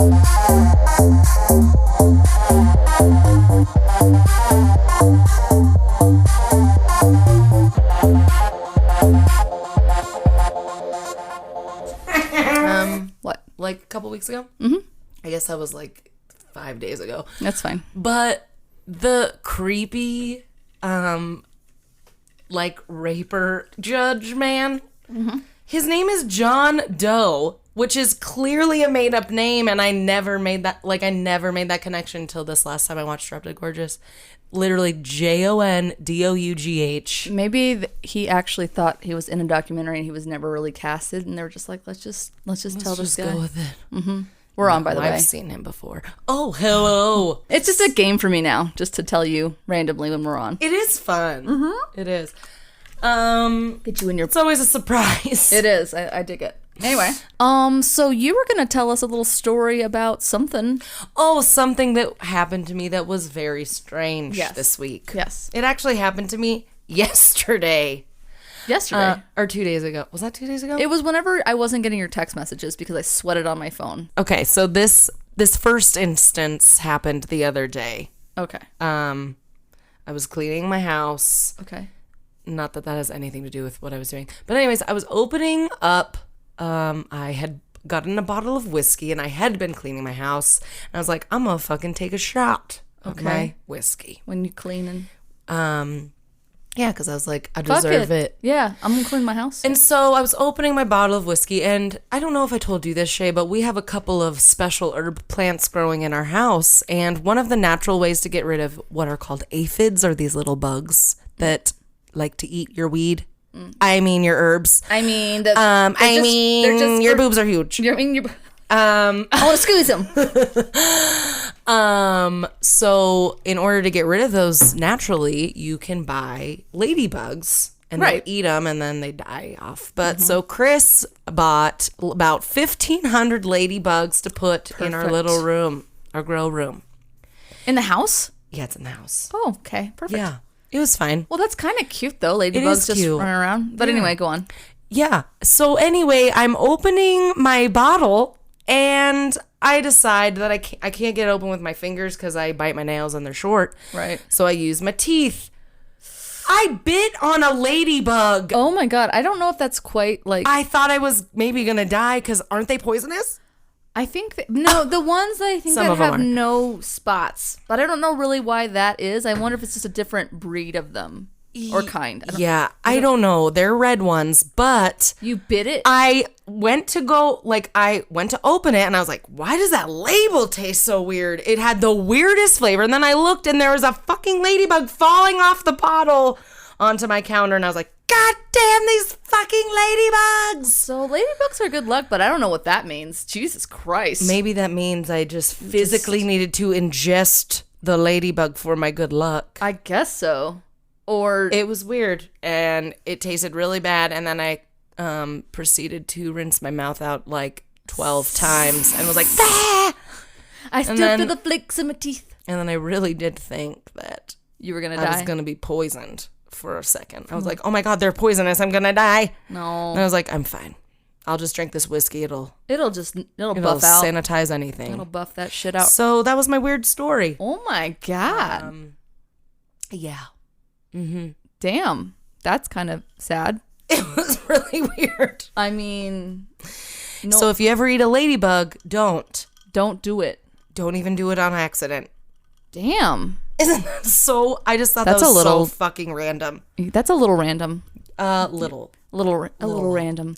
What? Like a couple weeks ago? Mm-hmm. I guess that was like 5 days ago. That's fine. But the creepy, like raper judge man, his name is John Doe, which is clearly a made up name. And I never made that connection until this last time I watched Drop Dead Gorgeous. Literally JONDOUGH. Maybe he actually thought he was in a documentary and he was never really casted, and they were just like, let's just tell this guy. Go with it. Mm-hmm. We're on, by the way. I've seen him before. Oh, hello. It's just a game for me now, just to tell you randomly when we're on. It is fun. Mm-hmm. It is. Get you in your. It's always a surprise. It is. I dig it. Anyway, so you were gonna tell us a little story about something. Oh, something that happened to me that was very strange this week. Yes. It actually happened to me yesterday. Yesterday. Or 2 days ago. Was that 2 days ago? It was whenever I wasn't getting your text messages because I sweated on my phone. Okay, so this first instance happened the other day. Okay. I was cleaning my house. Okay. Not that has anything to do with what I was doing. But anyways, I was opening up, I had gotten a bottle of whiskey and I had been cleaning my house. And I was like, I'm gonna fucking take a shot of my whiskey. When you clean Yeah, because I was like, I Fuck deserve it. Yeah, I'm gonna clean my house. And so I was opening my bottle of whiskey, and I don't know if I told you this, Shay, but we have a couple of special herb plants growing in our house. And one of the natural ways to get rid of what are called aphids are these little bugs that like to eat your weed. I mean, your herbs. I mean, your boobs are huge. I want to squeeze them. So in order to get rid of those naturally, you can buy ladybugs and they'll eat them and then they die off. But so Chris bought about 1,500 ladybugs to put in our little room, our grow room. In the house? Yeah, it's in the house. Oh, okay. Perfect. Yeah, it was fine. Well, that's kind of cute though. Ladybugs just cute. running around. But anyway, go on. Yeah. So anyway, I'm opening my bottle and I decide that I can't get it open with my fingers because I bite my nails and they're short. Right. So I use my teeth. I bit on a ladybug. Oh my God. I don't know if that's quite like... I thought I was maybe going to die because aren't they poisonous? I think... No, the ones that I think Some that of them have are. no spots. But I don't know really why that is. I wonder if it's just a different breed of them. Or kind. I don't know. They're red ones, but... You bit it? I went to open it and I was like, why does that label taste so weird? It had the weirdest flavor. And then I looked and there was a fucking ladybug falling off the bottle onto my counter. And I was like, God damn these fucking ladybugs. So ladybugs are good luck, but I don't know what that means. Jesus Christ. Maybe that means I just physically needed to ingest the ladybug for my good luck. I guess so. Or it was weird and it tasted really bad. And then I proceeded to rinse my mouth out like 12 times and was like, ah! I still feel the flakes in my teeth. And then I really did think that you were going to die. I was going to be poisoned for a second. I was like, oh my God, they're poisonous. I'm going to die. No. And I was like, I'm fine. I'll just drink this whiskey. It'll buff out. Sanitize anything. It'll buff that shit out. So that was my weird story. Oh my God. Yeah. Mm-hmm. Damn. That's kind of sad. It was really weird. I mean, no. So if you ever eat a ladybug, don't do it. Don't even do it on accident. Damn. Isn't that so? I just thought that was so fucking random. That's a little random. A little random.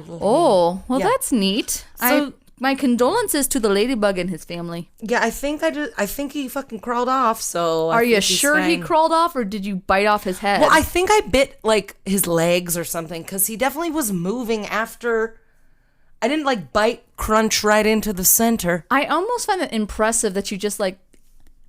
Oh, well, that's neat. So, my condolences to the ladybug and his family. Yeah, I think he fucking crawled off, so... Are you sure he crawled off, or did you bite off his head? Well, I think I bit, like, his legs or something, because he definitely was moving after... I didn't, like, crunch right into the center. I almost find it impressive that you just, like...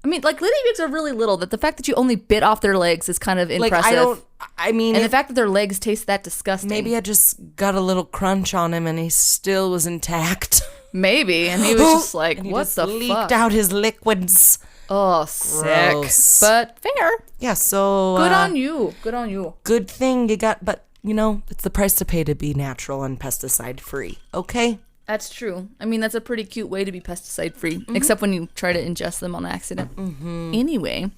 I mean, like, ladybugs are really little, that the fact that you only bit off their legs is kind of impressive. And the fact that their legs taste that disgusting. Maybe I just got a little crunch on him and he still was intact. Maybe, and he was just like, what the fuck? Leaked out his liquids. Oh, sick. Gross. But fair. Yeah, so... Good on you. Good on you. Good thing you got, but, you know, it's the price to pay to be natural and pesticide free, okay? That's true. I mean, that's a pretty cute way to be pesticide free, except when you try to ingest them on accident. Anyway,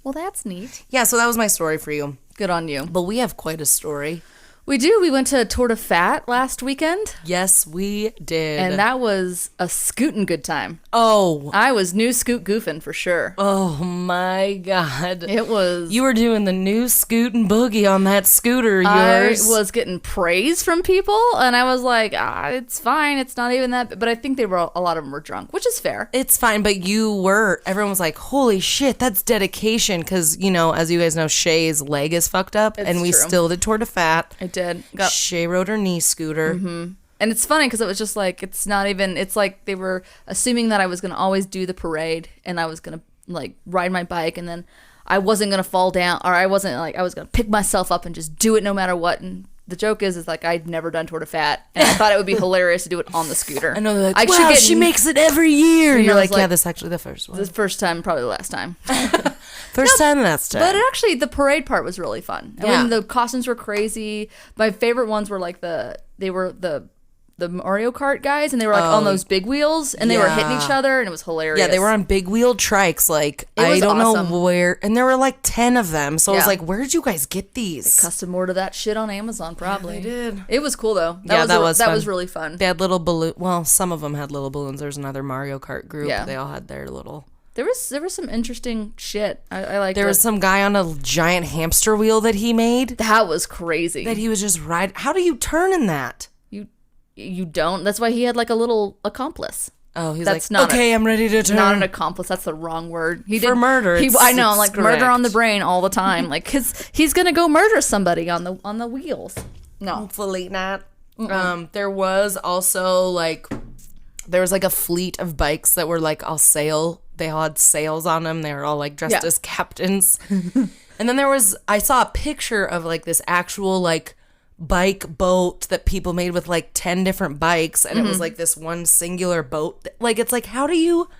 well, that's neat. Yeah, so that was my story for you. Good on you. But we have quite a story. We do. We went to Tour de Fat last weekend. Yes, we did. And that was a scootin' good time. Oh. I was new scoot goofing for sure. Oh my God. It was. You were doing the new scootin' boogie on that scooter, yours. I was getting praise from people, and I was like, it's fine. It's not even that. But I think a lot of them were drunk, which is fair. It's fine, but everyone was like, holy shit, that's dedication. Because, as you guys know, Shay's leg is fucked up, and we still did Tour de Fat. I did. Shay rode her knee scooter. And it's funny because it was just like, it's not even, it's like they were assuming that I was going to always do the parade and I was going to like ride my bike and then I wasn't going to fall down, or I was going to pick myself up and just do it no matter what. And the joke is like I'd never done Tour de Fat and I thought it would be hilarious to do it on the scooter. I know, they're like, wow, she makes it every year. And you're like, yeah, this is actually the first one. The first time, probably the last time. First time, last time. But actually, the parade part was really fun. I mean, the costumes were crazy. My favorite ones were like the Mario Kart guys, and they were like on those big wheels, and they were hitting each other, and it was hilarious. Yeah, they were on big wheel trikes. Like, I don't know where, and there were like 10 of them. So I was like, where did you guys get these? They custom ordered that shit on Amazon, probably. Yeah, they did. It was cool though. That was really fun. They had little balloon. Well, some of them had little balloons. There's another Mario Kart group. Yeah. They all had their little. There was some interesting shit. I liked it. There was some guy on a giant hamster wheel that he made. That was crazy. That he was just riding. How do you turn in that? You don't. That's why he had like a little accomplice. Oh, I'm ready to turn. Not an accomplice. That's the wrong word. Murder. I know, like correct. Murder on the brain all the time. Like, cause he's gonna go murder somebody on the wheels. No, hopefully not. There was also there was like a fleet of bikes that were like all sail. They all had sails on them. They were all like dressed as captains. And then I saw a picture of like this actual like bike boat that people made with like 10 different bikes. And it was like this one singular boat. Like, it's like, how do you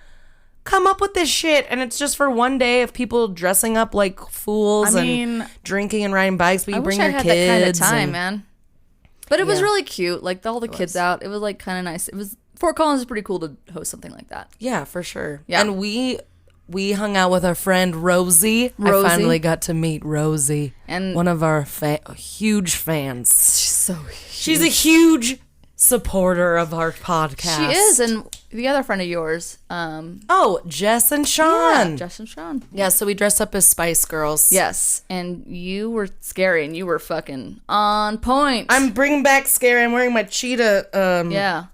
come up with this shit? And it's just for one day of people dressing up like fools and drinking and riding bikes. But you bring your kids. I wish I had that kind of time, man. But it was really cute. Like, all the kids out. It was like kind of nice. It was Fort Collins is pretty cool to host something like that. Yeah, for sure. Yeah. And we hung out with our friend Rosie. I finally got to meet Rosie. And one of our huge fans. She's so huge. She's a huge supporter of our podcast. She is. And the other friend of yours. Jess and Sean. Yeah, Jess and Sean. Yeah, so we dressed up as Spice Girls. Yes. And you were scary and you were fucking on point. I'm bringing back scary. I'm wearing my cheetah. Yeah.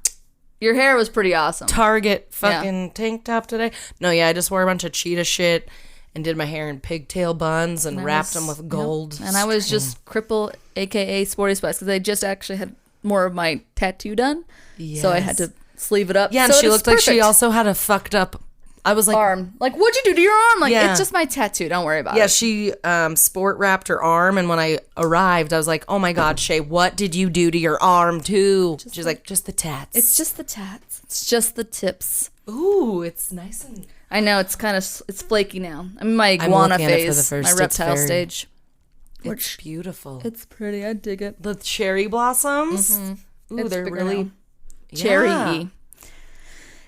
Your hair was pretty awesome. Target fucking tank top today. No, I just wore a bunch of cheetah shit and did my hair in pigtail buns and wrapped them with gold. Yep. And I was just Cripple, a.k.a. Sporty Spice, because I just actually had more of my tattoo done. Yes. So I had to sleeve it up. Yeah, and so she looked like she also had a fucked up... I was like... arm. Like, what'd you do to your arm? Like, it's just my tattoo. Don't worry about it. Yeah, she sport wrapped her arm, and when I arrived, I was like, oh my God, Shay, what did you do to your arm, too? She's like, just the tats. It's just the tats. It's just the tips. Ooh, it's nice and... I know, it's kind of... It's flaky now. I'm in my iguana phase. My reptile stage. It's beautiful. It's pretty. I dig it. The cherry blossoms. Mm-hmm. Ooh, they're really... cherry-y.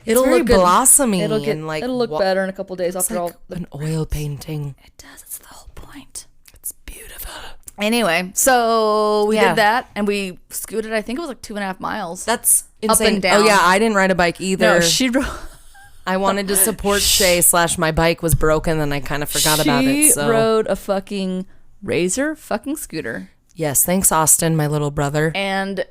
It'll look blossomy. It'll look better in a couple days after all. An oil painting. It does. It's the whole point. It's beautiful. Anyway, so we did that and we scooted. I think it was like 2.5 miles. That's insane. Up and down. Oh yeah, I didn't ride a bike either. No, she rode. I wanted to support Shay / my bike was broken and I kind of forgot about it. She rode a fucking Razor fucking scooter. Yes, thanks Austin, my little brother. And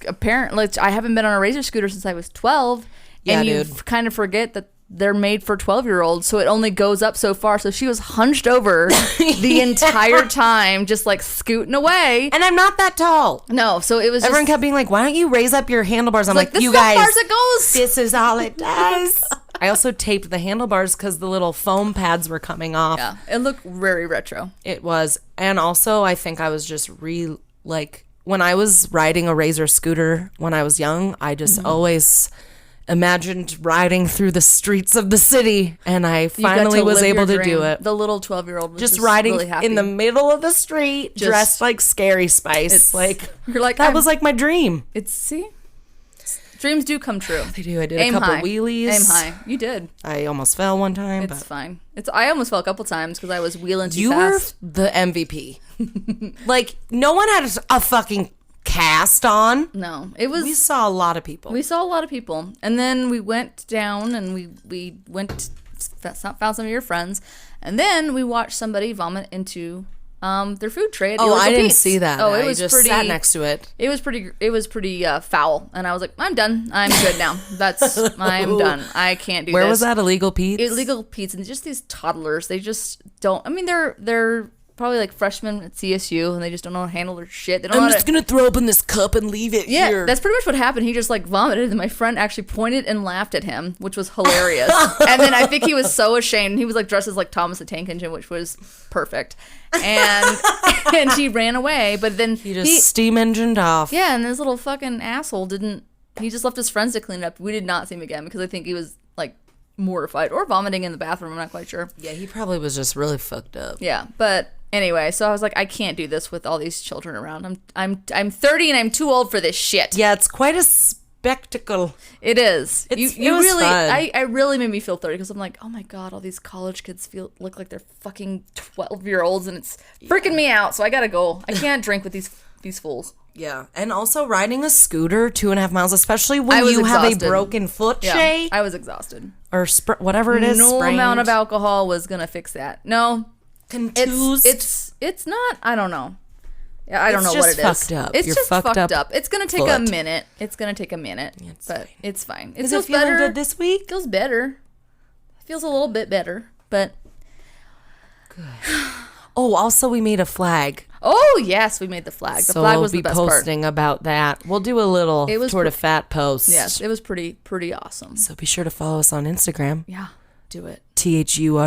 apparently I haven't been on a Razor scooter since I was 12. Yeah, and you kind of forget that they're made for 12-year-olds, so it only goes up so far. So she was hunched over the entire time, just like scooting away. And I'm not that tall. No, so it was everyone kept being like, why don't you raise up your handlebars? I'm like, this you is guys, as far as it goes. This is all it does. I also taped the handlebars because the little foam pads were coming off. Yeah, it looked very retro. It was. And also, I think I was just when I was riding a Razor scooter when I was young, I just always imagined riding through the streets of the city, and I finally was able to do it. The little 12-year-old was just riding really happy. In the middle of the street, dressed like Scary Spice. You're like, that was like my dream. Dreams do come true. They do. I did Aim a couple high. wheelies. Aim high. You did. I almost fell one time. It's but fine. I almost fell a couple times because I was wheeling too you fast. were the MVP. Like, no one had a fucking cast on. No, it was. We saw a lot of people. We saw a lot of people, and then we went down and we went found some of your friends, and then we watched somebody vomit into their food tray. At Oh, Illegal I didn't Pete's. see that. Oh, it I was just pretty. sat next to it. It was pretty foul, and I was like, I'm done. I'm good now. I'm done. I can't do Where this. was that? Illegal Pete's? Illegal Pete's, and just these toddlers. They just don't. I mean, they're probably like freshmen at CSU, and they just don't know how to handle their shit. They don't know I'm how just to. gonna throw open this cup and leave it Yeah, here. that's pretty much what happened. He just like vomited, and my friend actually pointed and laughed at him, which was hilarious. And then I think he was so ashamed. He was like dressed as like Thomas the Tank Engine, which was perfect. And and he ran away, but then He just steam engined off. yeah, and this little fucking asshole didn't. He just left his friends to clean it up. We did not see him again because I think he was like mortified or vomiting in the bathroom. I'm not quite sure. Yeah, he probably was just really fucked up. Yeah, but anyway, so I was like, I can't do this with all these children around. I'm 30 and I'm too old for this shit. Yeah, it's quite a spectacle. It is. It was really, fun. I really made me feel 30 because I'm like, oh my god, all these college kids look like they're fucking 12-year-olds, and it's freaking me out. So I gotta go. I can't drink with these fools. Yeah, and also riding a scooter 2.5 miles, especially when I was you have a exhausted. broken foot, Yeah, Shay, I was exhausted. or whatever it is. No sprained, amount of alcohol was gonna fix that. No, contused. it's not. I don't know. Yeah, I don't It's know what just it is. fucked up. It's You're just fucked fucked up up. It's gonna take a foot. minute. It's but fine. it's fine. It Is feels it feeling better. good this week? Feels better. Feels a little bit better, but Oh, also we made a flag. oh yes, we made the flag. The So flag we'll was be the best part. posting about that. We'll do a little It was sort of fat post. Yes, it was pretty awesome. So be sure to follow us on Instagram. Yeah, do it. THURDYISH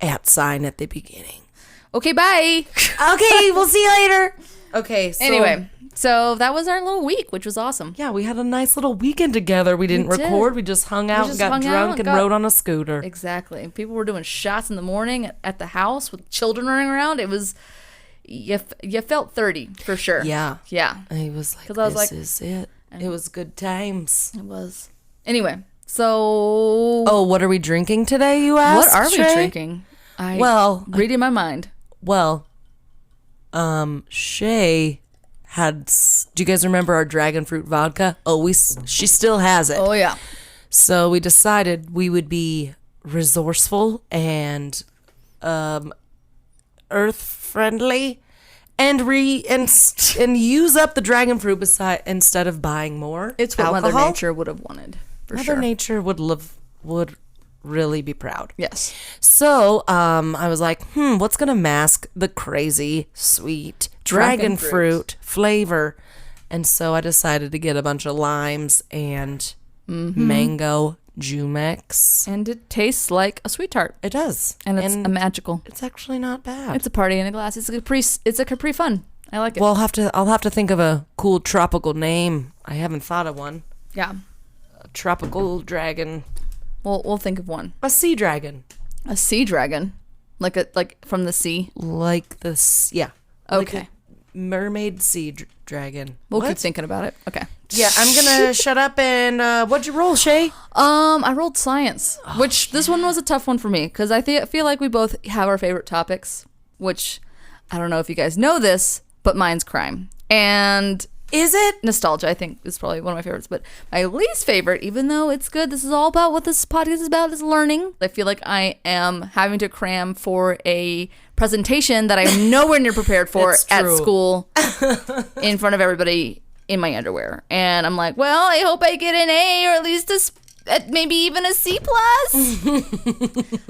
@ at the beginning. Okay, bye. Okay, we'll see you later. Okay, so Anyway, so that was our little week, which was awesome. yeah, we had a nice little weekend together. We didn't We did. record. We just hung out just and got hung out drunk and and got- rode on a scooter. Exactly. People were doing shots in the morning at the house with children running around. It was you felt 30 for sure. Yeah. Yeah. And he was like, 'Cause I was this like- is it. It was good times. It was. Anyway, so Oh, what are we drinking today, you asked? what are we Shay? drinking? Reading my mind. Well, Shay had. Do you guys remember our dragon fruit vodka? Oh, she still has it. Oh yeah. So we decided we would be resourceful and earth friendly and use up the dragon fruit instead of buying more. It's what alcohol. Mother Nature would have wanted. For Mother sure. Nature would really be proud. Yes. So, I was like, what's gonna mask the crazy sweet dragon Dragon fruit flavor? And so I decided to get a bunch of limes and mango Jumex. And it tastes like a sweet tart. It does, And it's a magical. it's actually not bad. It's a party in a glass. It's a Capri Fun. I like it. Well, I'll have to think of a cool tropical name. I haven't thought of one. yeah. A tropical dragon, We'll think of one. a sea dragon, A sea dragon. Like from the sea. like this. Yeah. Like Okay. a mermaid sea dragon. We'll What? keep thinking about it. Okay. Yeah, I'm gonna shut up and what'd you roll, Shay? I rolled science, which this one was a tough one for me because I feel like we both have our favorite topics, which I don't know if you guys know this, but mine's crime and Is it? nostalgia. I think is probably one of my favorites, but my least favorite, even though it's good, this is all about what this podcast is about, is learning. I feel like I am having to cram for a presentation that I'm nowhere near prepared for It's at true. school in front of everybody in my underwear. And I'm like, well, I hope I get an A or at least maybe even a C plus.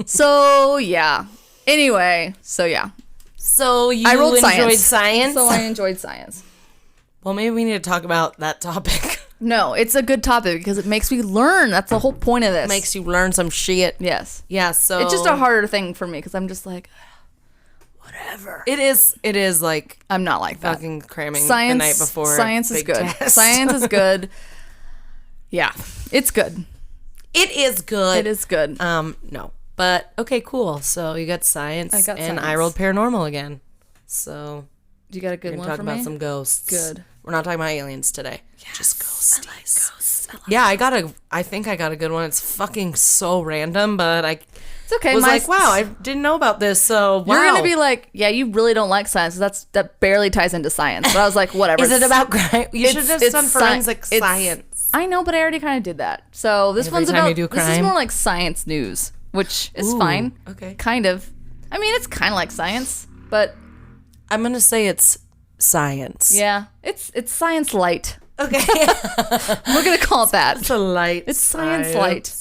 So yeah. Anyway, so yeah. So you I rolled enjoyed science? So I enjoyed science. Well, maybe we need to talk about that topic. No, it's a good topic because it makes me learn. That's the whole point of this. Makes you learn some shit. Yes. Yeah, so It's just a harder thing for me because I'm just like, whatever. It is like I'm not like that. fucking cramming Science, the night before. a science is big good. test. Science is good. Yeah, it's good. It is good. It is good. No. But okay, cool. So you got science. I got and science. I rolled paranormal again. So You got a we're good gonna one talk for about me? some ghosts. Good. We're not talking about aliens today. Just ghosties. I like ghosts. Yeah, I think I got a good one. It's fucking so random, but It's okay. was like, wow, I didn't know about this. So wow. You're gonna be like, yeah, you really don't like science. That barely ties into science. But I was like, whatever. Is it about crime? You should have done forensic it's- science. I know, but I already kind of did that. So this Every one's time about. you do This is crime? more like science news, which is Ooh, fine. okay. Kind of. I mean, it's kind of like science, but I'm gonna say it's science. yeah, it's science light. Okay. We're gonna call it that. It's a light. It's science light.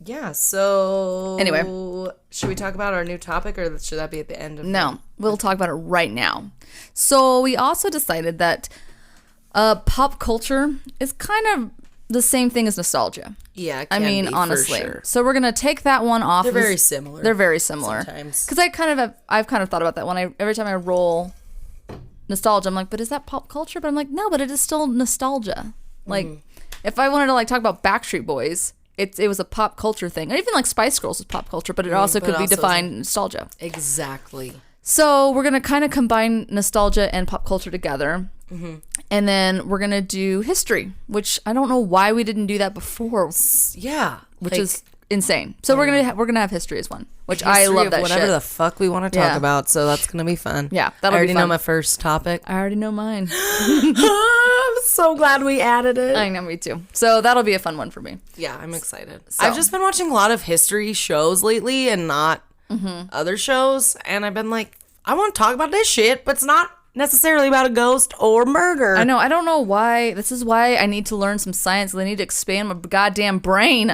Yeah. So Anyway. should we talk about our new topic, or should that be at the end of? No, we'll talk about it right now. So we also decided that pop culture is kind of the same thing as nostalgia. Yeah. It I can mean, be, honestly. for sure. So we're gonna take that one off. They're very similar. They're very similar. Sometimes. Because I've kind of thought about that when every time I roll nostalgia, I'm like, but is that pop culture? But I'm like, no, but it is still nostalgia. Like, if I wanted to like talk about Backstreet Boys, it was a pop culture thing, or even like Spice Girls was pop culture, but it also but could be also defined nostalgia. Exactly. So we're gonna kind of combine nostalgia and pop culture together, and then we're gonna do history, which I don't know why we didn't do that before, Yeah. which is insane. So we're gonna have history as one, which I history love of that whatever shit. the fuck we want to talk Yeah. about. So that's gonna be fun. Yeah, I that'll be already know fun. my first topic. I already know mine. I'm so glad we added it. I know, me too. So that'll be a fun one for me. Yeah, I'm excited. So- I've just been watching a lot of history shows lately and not other shows. And I've been like, I want to talk about this shit, but it's not necessarily about a ghost or murder. I know. I don't know why. This is why I need to learn some science. I need to expand my goddamn brain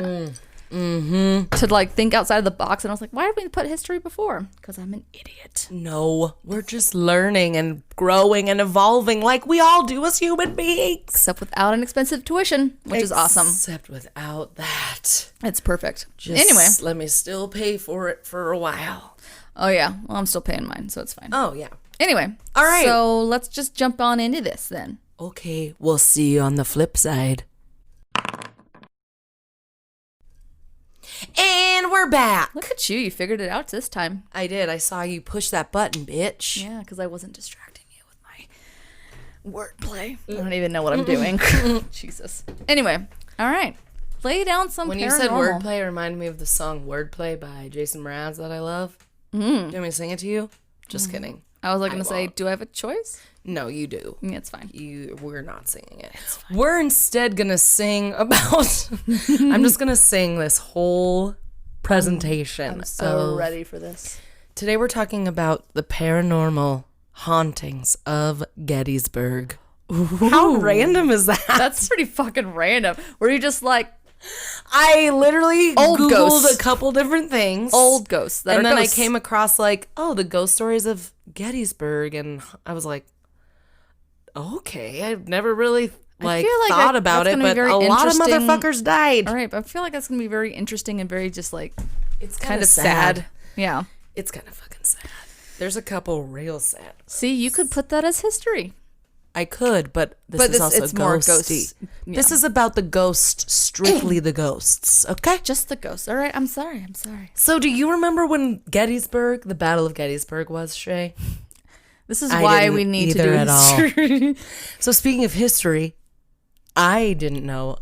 to like think outside of the box. And I was like, why did we put history before? Because I'm an idiot. No, we're just learning and growing and evolving like we all do as human beings. Except without an expensive tuition, which is awesome. Except without that. It's perfect. Just Anyway. let me still pay for it for a while. Oh, yeah. Well, I'm still paying mine, so it's fine. Oh, yeah. Anyway. All right. So let's just jump on into this then. Okay, we'll see you on the flip side. And we're back. Look at you. You figured it out this time. I did. I saw you push that button, bitch. Yeah, because I wasn't distracting you with my wordplay. I don't even know what I'm doing. Jesus. Anyway, all right. Lay down some When paranormal. you said wordplay, it reminded me of the song Wordplay by Jason Mraz that I love. Do you want me to sing it to you? Just kidding. I was like going to say, won't. do I have a choice? No, you do. Yeah, it's fine. We're not singing it. We're instead gonna sing about. I'm just gonna sing this whole presentation. I'm so of- ready for this. Today we're talking about the paranormal hauntings of Gettysburg. How random is that? That's pretty fucking random. Were you just like I literally Old Googled ghosts. a couple different things. old ghosts? That and are then ghosts. I came across like, oh, the ghost stories of Gettysburg, and I was like, okay, I've never really like feel like thought that- about that's it, gonna be but very a lot of interesting. motherfuckers died. All right, but I feel like that's going to be very interesting and very just like It's kind of sad. Yeah. It's kind of fucking sad. There's a couple real sad. See, you could put that as history. I could, but this But is also it's more ghosty. ghosts. This is about the ghost, strictly the ghosts. Okay. Just the ghosts. All right, I'm sorry. So, do you remember when Gettysburg, the Battle of Gettysburg, was, Shay? This is I why didn't we need to either do at all. history. So, speaking of history, I didn't know,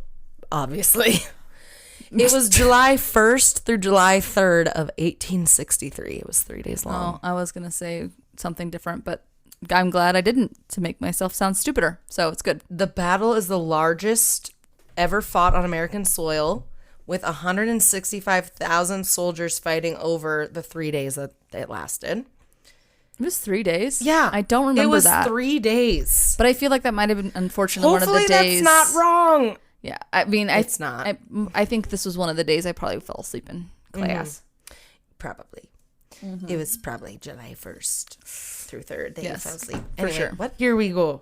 obviously. It was July 1st through July 3rd of 1863. It was 3 days long. Oh, I was going to say something different, but I'm glad I didn't to make myself sound stupider. So it's good. The battle is the largest ever fought on American soil, with 165,000 soldiers fighting over the 3 days that it lasted. It was 3 days. Yeah. I don't remember It was that. 3 days. But I feel like that might have been unfortunately one Hopefully of the days. that's not wrong. Yeah. I mean, It's not. I think this was one of the days I probably fell asleep in class. Probably. It was probably July 1st through 3rd that you Yes, fell asleep. for sure. What? Here we go.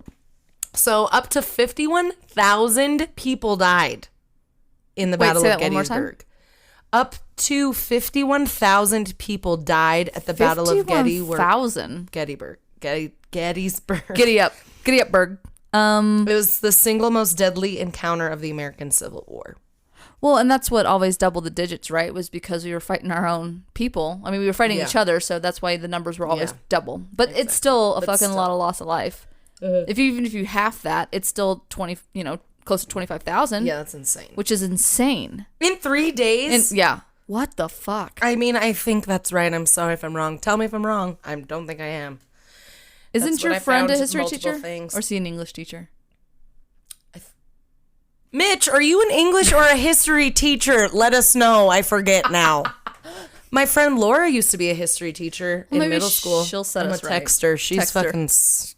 So up to 51,000 people died in the Wait, Battle say of that one more time? Gettysburg. Up to 51,000 people died at the Battle of Gettysburg. 51,000. Gettysburg. Giddy up, Berg. It was the single most deadly encounter of the American Civil War. Well, and that's what always doubled the digits, right? Was because we were fighting our own people. I mean, we were fighting Yeah. each other, so that's why the numbers were always Yeah. double. But it's still a fucking still. lot of loss of life. Even if you half that, it's still 20, close to 25,000. Yeah, that's insane. Which is insane. In 3 days? And yeah. What the fuck? I mean, I think that's right. I'm sorry if I'm wrong. Tell me if I'm wrong. I don't think I am. Isn't your friend a history multiple teacher? things. Or is he an English teacher? Mitch, are you an English or a history teacher? Let us know. I forget now. My friend Laura used to be a history teacher in Maybe middle school. she'll set I'm us a right. texter. She's Text her. fucking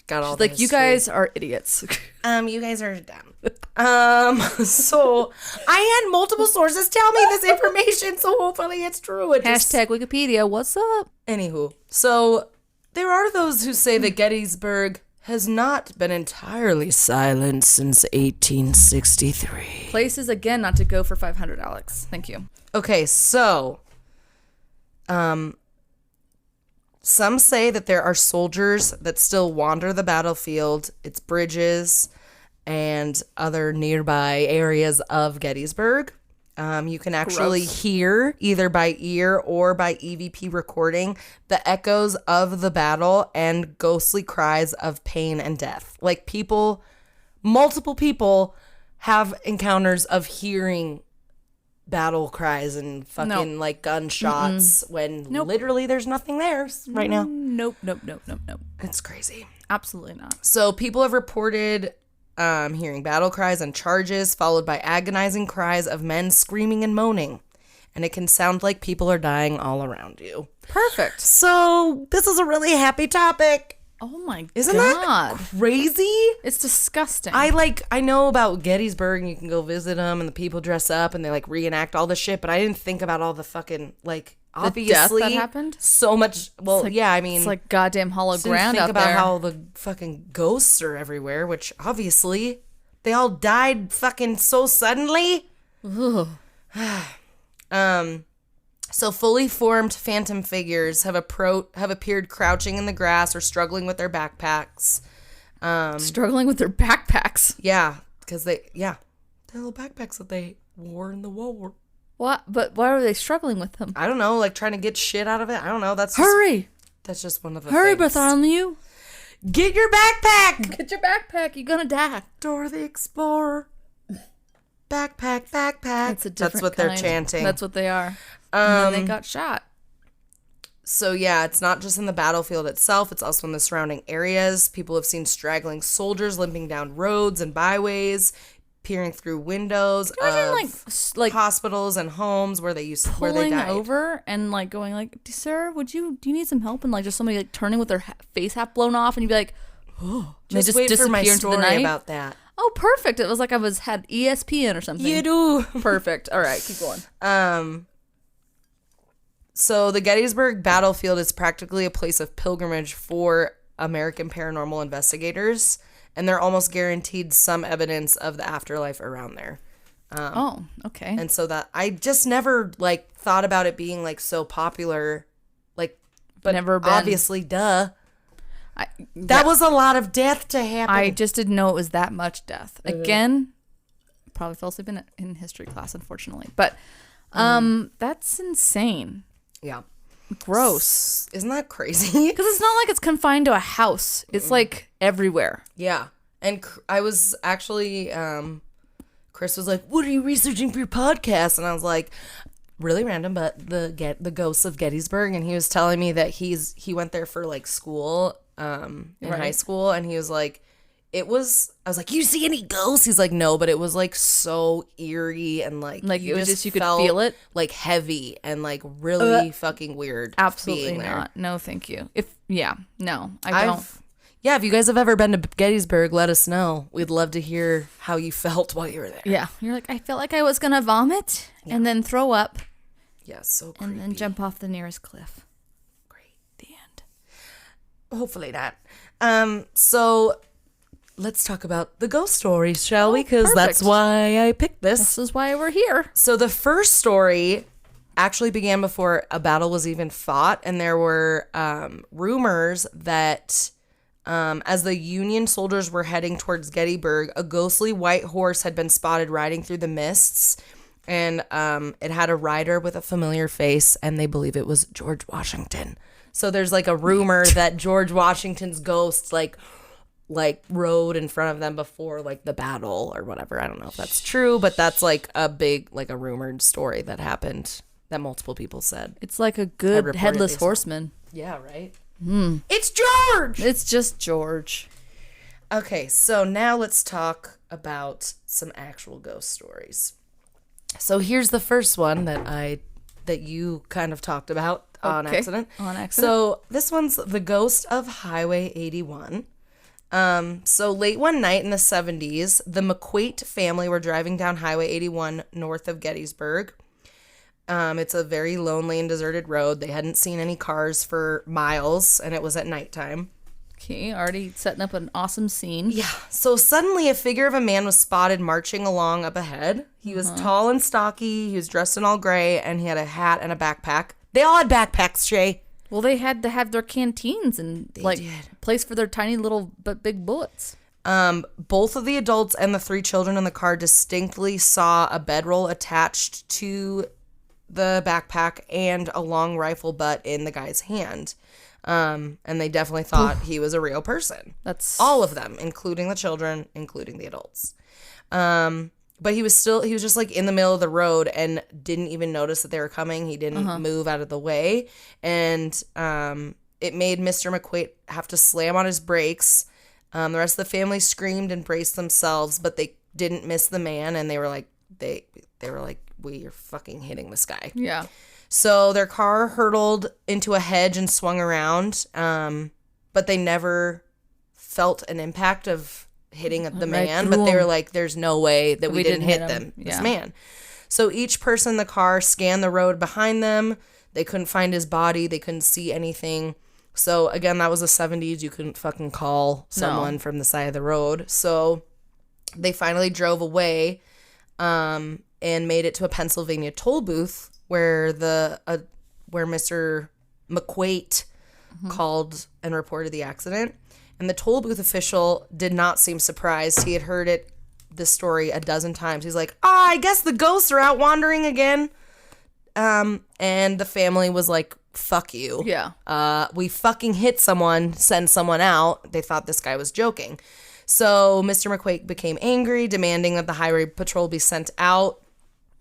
got all the Like, you history. guys are idiots. You guys are dumb. So I had multiple sources tell me this information, so hopefully it's true. Hashtag Wikipedia, what's up? Anywho, so there are those who say that Gettysburg has not been entirely silent since 1863. Places, again, not to go for 500, Alex. Thank you. Okay, so some say that there are soldiers that still wander the battlefield, its bridges, and other nearby areas of Gettysburg. You can actually hear, either by ear or by EVP recording, the echoes of the battle and ghostly cries of pain and death. Like multiple people have encounters of hearing battle cries and fucking like gunshots when literally there's nothing there right now. Nope. It's crazy. Absolutely not. So people have reported hearing battle cries and charges, followed by agonizing cries of men screaming and moaning. And it can sound like people are dying all around you. Perfect. So this is a really happy topic. Oh my Isn't God. that crazy? It's disgusting. I know about Gettysburg and you can go visit them and the people dress up and they like reenact all the shit, but I didn't think about all the fucking like obviously death that happened? so much. Well, like- yeah, I mean, It's like goddamn hollow didn't ground think out about there. how the fucking ghosts are everywhere, which obviously they all died fucking so suddenly. So fully formed phantom figures have appeared crouching in the grass or struggling with their backpacks. Struggling with their backpacks. Yeah, because their little backpacks that they wore in the war. What? But why are they struggling with them? I don't know, like trying to get shit out of it. I don't know. Hurry! That's just one of the Hurry, things. Bartholomew! Get your backpack! Get your backpack. You're gonna die. Dora the Explorer. Backpack. That's a different That's what they're kind. chanting. That's what they are. And then they got shot. So yeah, it's not just in the battlefield itself, it's also in the surrounding areas. People have seen straggling soldiers limping down roads and byways, peering through windows Imagine of like hospitals and homes where they pulling died. over and like going like, sir, do you need some help? And like just somebody like turning with their face half blown off, and you'd be like, oh, and Just they wait for my disappear into the story night. about that. Oh, perfect! It was like I had ESPN or something. You do. Perfect. All right, keep going. So the Gettysburg battlefield is practically a place of pilgrimage for American paranormal investigators, and they're almost guaranteed some evidence of the afterlife around there. Oh, okay. And so that I just never like thought about it being like so popular, like, but Never been. obviously, duh. I That was a lot of death to happen. I just didn't know it was that much death. Again, probably fell asleep in history class, unfortunately. But that's insane. Yeah. Gross. Isn't that crazy? Because it's not like it's confined to a house. It's like everywhere. Yeah. And I was actually, Chris was like, "What are you researching for your podcast?" And I was like, really random, but the ghosts of Gettysburg. And he was telling me that he went there for like school, in high school. And he was like, I was like, "You see any ghosts?" He's like, "No," but it was like so eerie and like Like, it was just you could felt, feel it? like heavy and like really fucking weird. Absolutely being there. not. No, thank you. No, I don't. Yeah, if you guys have ever been to Gettysburg, let us know. We'd love to hear how you felt while you were there. Yeah, you're like, I felt like I was gonna vomit and then throw up Yeah, so creepy. and then jump off the nearest cliff. Great. The end. Hopefully not. So let's talk about the ghost stories, shall we? Because that's perfect. why I picked this. This is why we're here. So the first story actually began before a battle was even fought, and there were rumors that as the Union soldiers were heading towards Gettysburg, a ghostly white horse had been spotted riding through the mists, and it had a rider with a familiar face, and they believe it was George Washington. So there's like a rumor that George Washington's ghost like like rode in front of them before like the battle or whatever. I don't know if that's true, but that's like a big, like a rumored story that happened that multiple people said. It's like a good reported headless they saw. horseman. Yeah, right? It's George! It's just George. Okay, so now let's talk about some actual ghost stories. So here's the first one that you kind of talked about on Okay. accident. On accident. So this one's the ghost of Highway 81. So late one night in the 70s, the McQuate family were driving down Highway 81 north of Gettysburg. It's a very lonely and deserted road. They hadn't seen any cars for miles, and it was at nighttime. Okay, already setting up an awesome scene. Yeah. So suddenly a figure of a man was spotted marching along up ahead. He was tall and stocky. He was dressed in all gray, and he had a hat and a backpack. They all had backpacks, Shay. Well, they had to have their canteens and like place for their tiny little but big bullets. Both of the adults and the 3 children in the car distinctly saw a bedroll attached to the backpack and a long rifle butt in the guy's hand. And they definitely thought he was a real person. That's All of them, including the children, including the adults. But he was just like in the middle of the road and didn't even notice that they were coming. He didn't move out of the way. And it made Mr. McQuate have to slam on his brakes. The rest of the family screamed and braced themselves, but they didn't miss the man. And they were like, we are fucking hitting this guy. yeah. So their car hurtled into a hedge and swung around, but they never felt an impact of hitting the man. But they were like, there's no way that we didn't hit this man. So each person in the car scanned the road behind them. They couldn't find his body. They couldn't see anything. So again, that was the 70s. You couldn't fucking call someone from the side of the road. So they finally drove away and made it to a Pennsylvania toll booth where where Mr. McQuate called and reported the accident. And the toll booth official did not seem surprised. He had heard this story a dozen times. He's like, I guess the ghosts are out wandering again. And the family was like, fuck you. Yeah. We fucking hit someone, send someone out. They thought this guy was joking. So Mr. McQuate became angry, demanding that the highway patrol be sent out.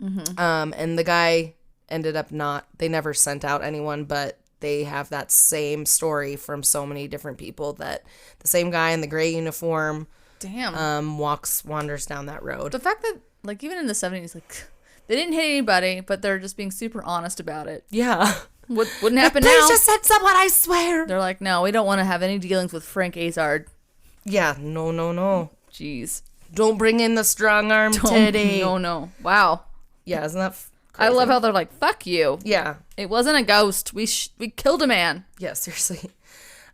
And the guy ended up they never sent out anyone, but they have that same story from so many different people that the same guy in the gray uniform Damn. wanders down that road. The fact that like even in the 70s, like they didn't hit anybody, but they're just being super honest about it. Yeah. Wouldn't happen Please now. just send someone, I swear. They're like, no, we don't want to have any dealings with Frank Azard. Yeah, no. Jeez. Don't bring in the strong arm titty. No. Wow. Yeah, isn't that crazy? I love how they're like, fuck you. Yeah. It wasn't a ghost. We killed a man. Yeah, seriously.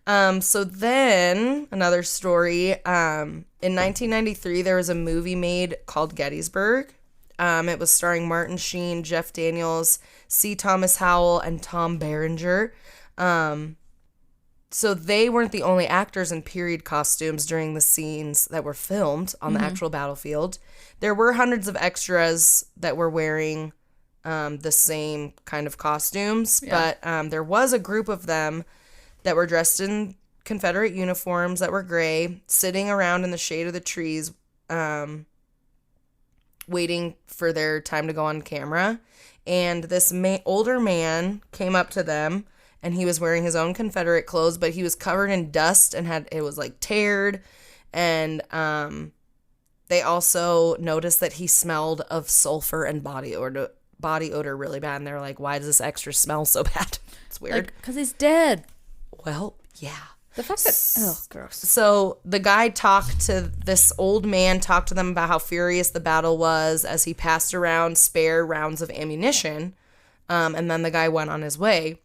So then another story. In 1993, there was a movie made called Gettysburg. It was starring Martin Sheen, Jeff Daniels, C. Thomas Howell, and Tom Berenger. So they weren't the only actors in period costumes during the scenes that were filmed on the actual battlefield. There were hundreds of extras that were wearing the same kind of costumes, but there was a group of them that were dressed in Confederate uniforms that were gray, sitting around in the shade of the trees, waiting for their time to go on camera. And this older man came up to them, and he was wearing his own Confederate clothes, but he was covered in dust and it was like teared. And they also noticed that he smelled of sulfur and body odor really bad. And they're like, why does this extra smell so bad? It's weird. Because he's dead. Well, yeah. The fact that gross. So the guy this old man talked to them about how furious the battle was as he passed around spare rounds of ammunition. And then the guy went on his way.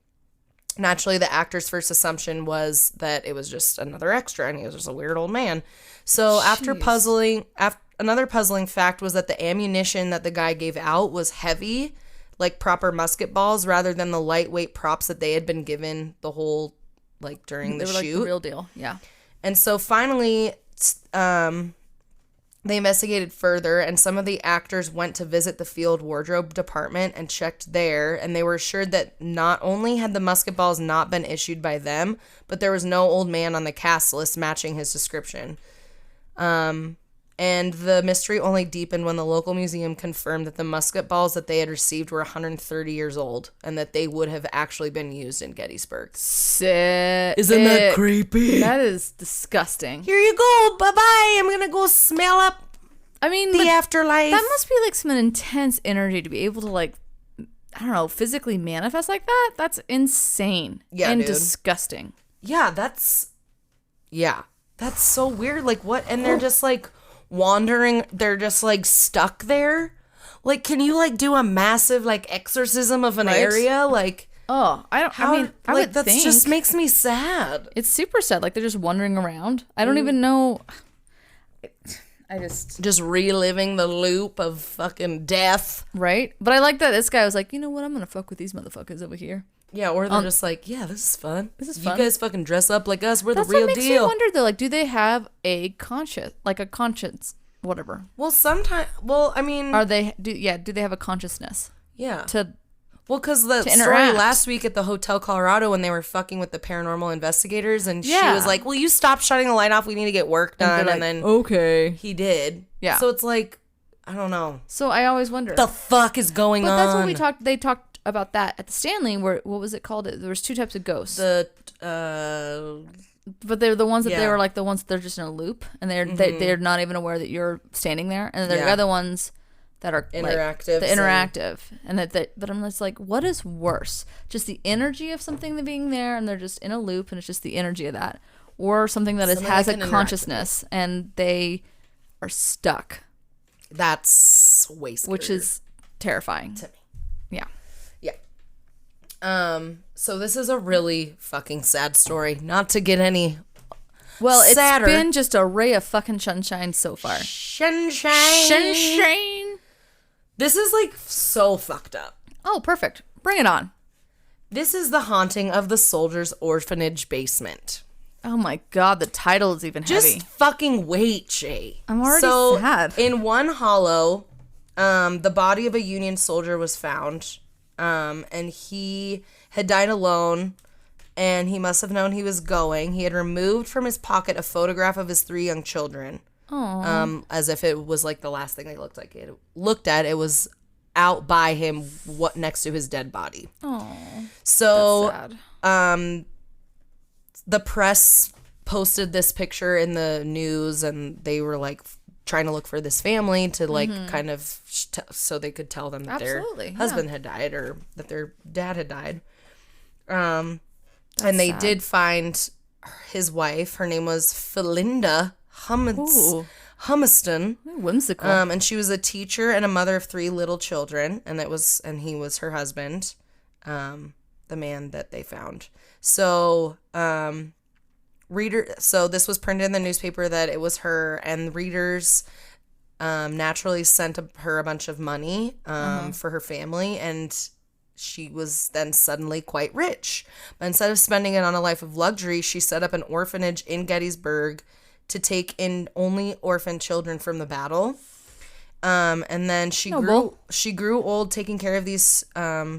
Naturally, the actor's first assumption was that it was just another extra and he was just a weird old man. So another puzzling fact was that the ammunition that the guy gave out was heavy, like proper musket balls, rather than the lightweight props that they had been given the whole, like, during the shoot. Like the real deal, yeah. And so finally, They investigated further, and some of the actors went to visit the field wardrobe department and checked there, and they were assured that not only had the musket balls not been issued by them, but there was no old man on the cast list matching his description. And the mystery only deepened when the local museum confirmed that the musket balls that they had received were 130 years old, and that they would have actually been used in Gettysburg. Sick. Isn't that creepy? That is disgusting. Here you go. Bye-bye. I'm going to go smell up I mean, the afterlife. that must be like some intense energy to be able to like, I don't know, physically manifest like that. That's insane. Yeah, and dude. disgusting. Yeah, that's so weird. Like, what? And they're just like wandering. They're just like stuck there. Like, can you like do a massive like exorcism of an Right? area? Like, Oh, I would that think just makes me sad. it's super sad. Like they're just wandering around. I don't even know. I Just reliving the loop of fucking death. right. But I like that this guy was like, you know what? I'm gonna fuck with these motherfuckers over here. Yeah, or they're just like, yeah, this is fun. This is fun. You guys fucking dress up like us. We're That's the real what makes deal. me wonder though. Like, do they have a conscience, whatever? Well, sometimes. Well, I mean, Are they? Do they have a consciousness yeah. to? Well, because the story interact. last week at the Hotel Colorado when they were fucking with the paranormal investigators, and she Yeah. was like, "Will you stop shutting the light off? We need to get work done." And then okay. he did. Yeah. So it's like, I don't know. So I always wonder. The fuck is going but on? that's what we talked. They talked about that at the Stanley. Where what was it called? There was two types of ghosts. The But they're the ones that they Yeah. were like the ones that they're just in a loop and they're not even aware that you're standing there. And then there are Yeah. other ones that are Interactive, Like, the same. interactive, and but I'm just like, what is worse? Just the energy of something being there, and they're just in a loop, and it's just the energy of that, or something that Something has they a can interact consciousness and they are stuck, that's way scarier which is terrifying to me. Yeah. Yeah. So this is a really fucking sad story. Not to get any Well, it's sadder. been just a ray of fucking sunshine so far. Sunshine. This is like so fucked up. Oh, perfect. Bring it on. This is the haunting of the Soldiers' Orphanage basement. Oh my god, the title is even Just heavy. fucking wait, Shay. I'm already sad. In one hollow, the body of a Union soldier was found, and he had died alone, and he must have known he was going. He had removed from his pocket a photograph of his 3 young children, as if it was like the last thing they looked at. It was out by him, next to his dead body. Oh, So, that's sad. the press posted this picture in the news, and they were like trying to look for this family to like kind of so they could tell them that Absolutely, their yeah. husband had died or that their dad had died. And they sad. did find his wife. Her name was Felinda Ooh. Humiston. Whimsical. And she was a teacher and a mother of 3 little children, and he was her husband, the man that they found. So, so this was printed in the newspaper that it was her, and readers naturally sent her a bunch of money for her family, and she was then suddenly quite rich. But instead of spending it on a life of luxury, she set up an orphanage in Gettysburg to take in only orphan children from the battle. And then she grew old taking care of these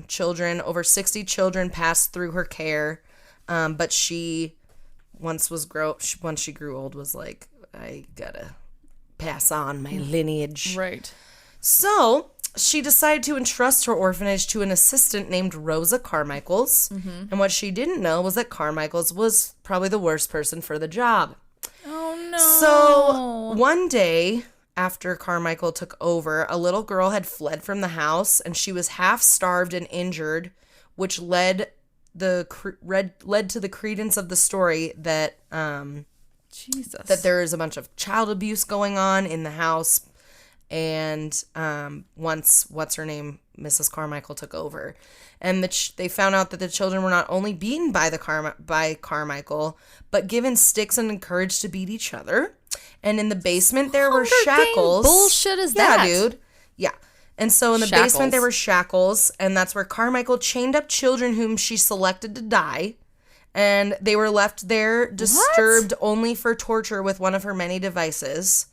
children. Over 60 children passed through her care. But once she grew old, was like, I gotta pass on my lineage. right. So she decided to entrust her orphanage to an assistant named Rosa Carmichaels. And what she didn't know was that Carmichaels was probably the worst person for the job. Oh no. So one day after Carmichael took over, a little girl had fled from the house, and she was half starved and injured, which led to the credence of the story that Jesus. that there is a bunch of child abuse going on in the house. And once Mrs. Carmichael took over, and they found out that the children were not only beaten by Carmichael, but given sticks and encouraged to beat each other. And in the basement there were Hunger Games shackles. bullshit is that? Yeah, dude. Yeah. And so in the basement there were shackles, and that's where Carmichael chained up children whom she selected to die. And they were left there disturbed only for torture with one of her many devices.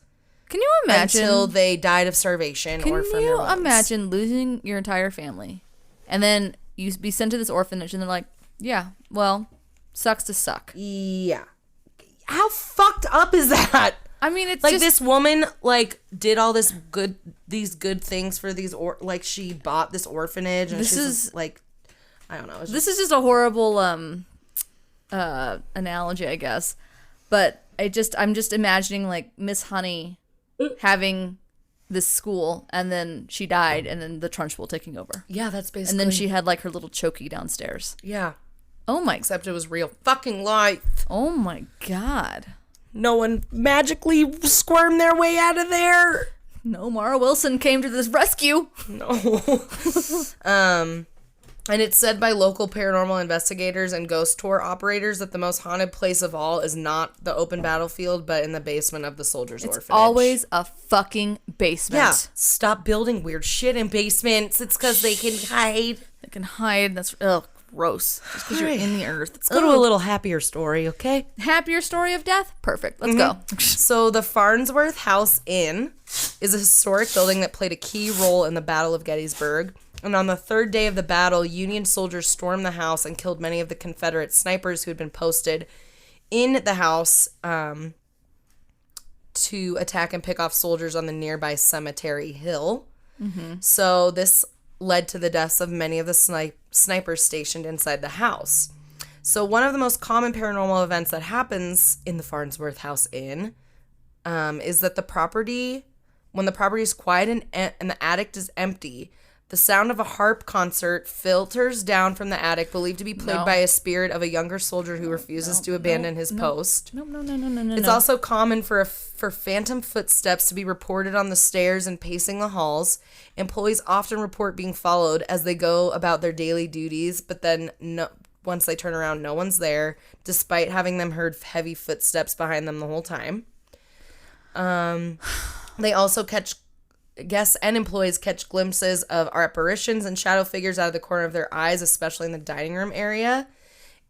Can you imagine? Until they died of starvation or from Can their you wounds. imagine losing your entire family, and then you be sent to this orphanage, and they're like, "Yeah, well, sucks to suck." Yeah. How fucked up is that? I mean, it's Like just, this woman did all these good things for these she bought this orphanage and This she's is- like I don't know. It's This is just a horrible analogy, I guess. But I'm just imagining like Miss Honey having this school, and then she died, and then the Trunchbull taking over, yeah, that's basically. and then she had like her little chokey downstairs. yeah, Oh my! except it was real fucking life. Oh my God! No one magically squirmed their way out of there. No, Mara Wilson came to this rescue. No. And it's said by local paranormal investigators and ghost tour operators that the most haunted place of all is not the open battlefield, but in the basement of the soldiers' orphanage. Always a fucking basement. Yeah. Stop building weird shit in basements. It's because they can hide. They can hide. That's gross. Just because you're in the earth. Let's go to a little happier story, okay? Happier story of death? Perfect. Let's go. So the Farnsworth House Inn is a historic building that played a key role in the Battle of Gettysburg. And on the third day of the battle, Union soldiers stormed the house and killed many of the Confederate snipers who had been posted in the house to attack and pick off soldiers on the nearby Cemetery Hill. Mm-hmm. So this led to the deaths of many of the snipers stationed inside the house. So one of the most common paranormal events that happens in the Farnsworth House Inn is that when the property is quiet and the attic is empty, the sound of a harp concert filters down from the attic, believed to be played by a spirit of a younger soldier who refuses to abandon his post. No. It's also common for phantom footsteps to be reported on the stairs and pacing the halls. Employees often report being followed as they go about their daily duties, but then once they turn around, no one's there, despite having them heard heavy footsteps behind them the whole time. They also guests and employees catch glimpses of apparitions and shadow figures out of the corner of their eyes, especially in the dining room area.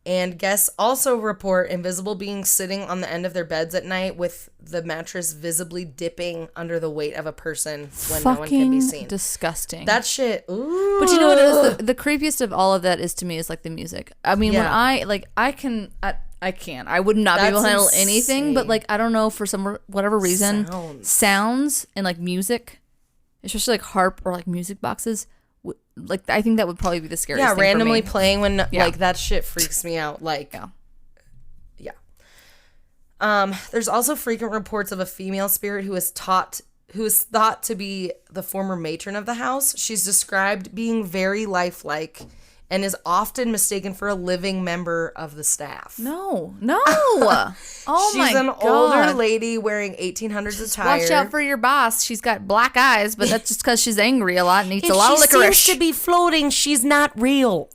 And guests also report invisible beings sitting on the end of their beds at night with the mattress visibly dipping under the weight of a person when no one can be seen. Disgusting. That shit. Ooh. But you know what it is? The creepiest of all of that is to me is like the music. I mean, Yeah. when I can't. I would not be able to handle anything, but like I don't know, for whatever reason, sounds and like music, especially like harp or like music boxes, like I think that would probably be the scariest thing randomly for me. playing when like that shit freaks me out. Like, yeah. There's also frequent reports of a female spirit who is thought to be the former matron of the house. She's described being very lifelike and is often mistaken for a living member of the staff. No. Oh my God. She's an older lady wearing 1800s attire. Watch out for your boss. She's got black eyes, but that's just because she's angry a lot and eats a lot of licorice. She seems to be floating. She's not real.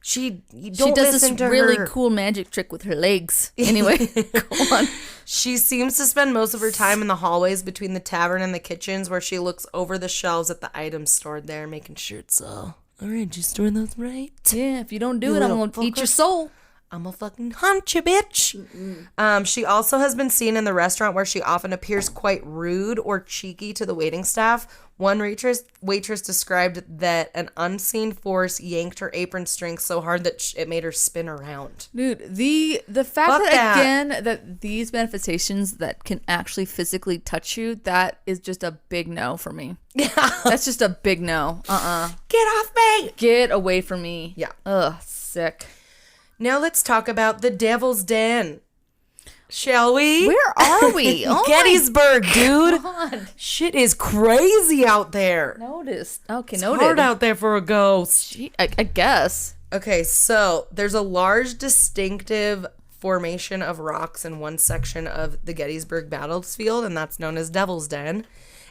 She does this really cool magic trick with her legs. Anyway, go on. She seems to spend most of her time in the hallways between the tavern and the kitchens, where she looks over the shelves at the items stored there, making sure it's all right. You storing those right? Yeah, if you don't do it, I'm going to eat your soul. I'm gonna fucking hunt you, bitch. She also has been seen in the restaurant, where she often appears quite rude or cheeky to the waiting staff. One waitress described that an unseen force yanked her apron string so hard that it made her spin around. Dude, the fact that these manifestations that can actually physically touch you, that is just a big no for me. Yeah. That's just a big no. Get off me! Get away from me. Yeah. Ugh, sick. Now let's talk about the Devil's Den. Shall we? Where are we? Oh Gettysburg, dude. God. Shit is crazy out there. Noticed. Okay, It's noted. hard out there for a ghost. Gee, I guess. Okay, so there's a large distinctive formation of rocks in one section of the Gettysburg battlefield, and that's known as Devil's Den.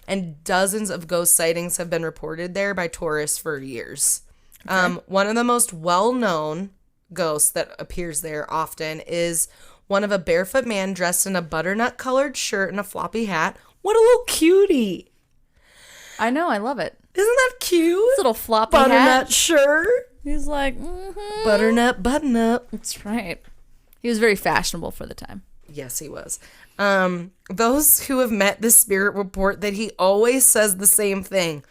And dozens of ghost sightings have been reported there by tourists for years. Okay. One of the most well-known ghosts that appears there often is one of a barefoot man dressed in a butternut-colored shirt and a floppy hat. What a little cutie. I know, I love it. Isn't that cute? This little floppy butternut hat. shirt. He's like, Butternut button up. That's right. He was very fashionable for the time. Yes, he was. Those who have met the spirit report that he always says the same thing.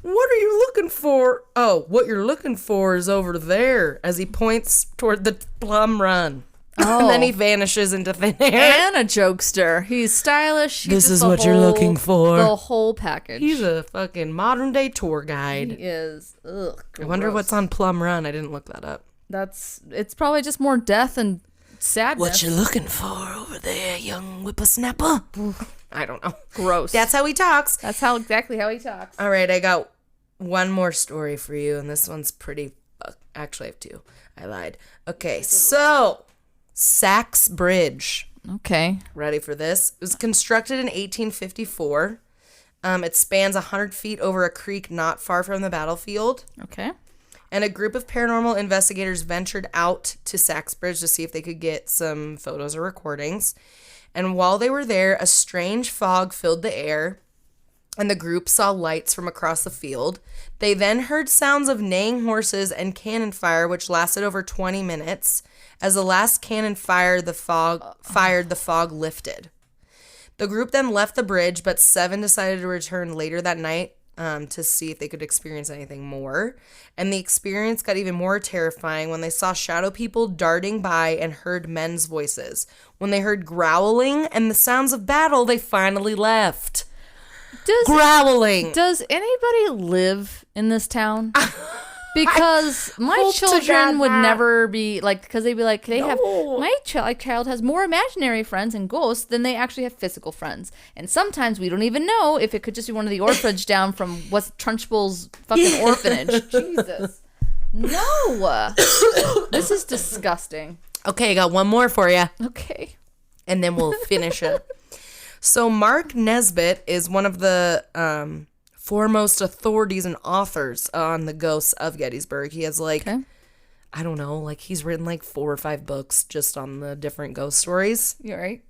What are you looking for? Oh, what you're looking for is over there, as he points toward the Plum Run. Oh. And then he vanishes into thin air. And a jokester. He's stylish. He's This just is the what you're looking for. The whole package. He's a fucking modern day tour guide. He is. Ugh, I wonder gross. what's on Plum Run. I didn't look that up. It's probably just more death and sadness. What you looking for over there, young whippersnapper? I don't know. Gross. That's how he talks. That's exactly how he talks. All right, I got one more story for you, and this one's pretty... actually, I have two. I lied. Okay, so... Sachs Bridge. Okay. Ready for this? It was constructed in 1854. It spans 100 feet over a creek not far from the battlefield. Okay. And a group of paranormal investigators ventured out to Sachs Bridge to see if they could get some photos or recordings. And while they were there, a strange fog filled the air, and the group saw lights from across the field. They then heard sounds of neighing horses and cannon fire, which lasted over 20 minutes. As the last cannon fired, the fog lifted. The group then left the bridge, but 7 decided to return later that night to see if they could experience anything more. And the experience got even more terrifying when they saw shadow people darting by and heard men's voices. When they heard growling and the sounds of battle, they finally left. Growling. Does anybody live in this town? Because my hope to children God would not. never be like, because they'd be like, No. my child has more imaginary friends and ghosts than they actually have physical friends. And sometimes we don't even know if it could just be one of the orphanage down from what's Trunchbull's fucking orphanage. Jesus. No. This is disgusting. Okay, I got one more for you, Okay. and then we'll finish it. So Mark Nesbitt is one of the foremost authorities and authors on the ghosts of Gettysburg. He has Okay. I don't know, he's written 4 or 5 books just on the different ghost stories, You're right.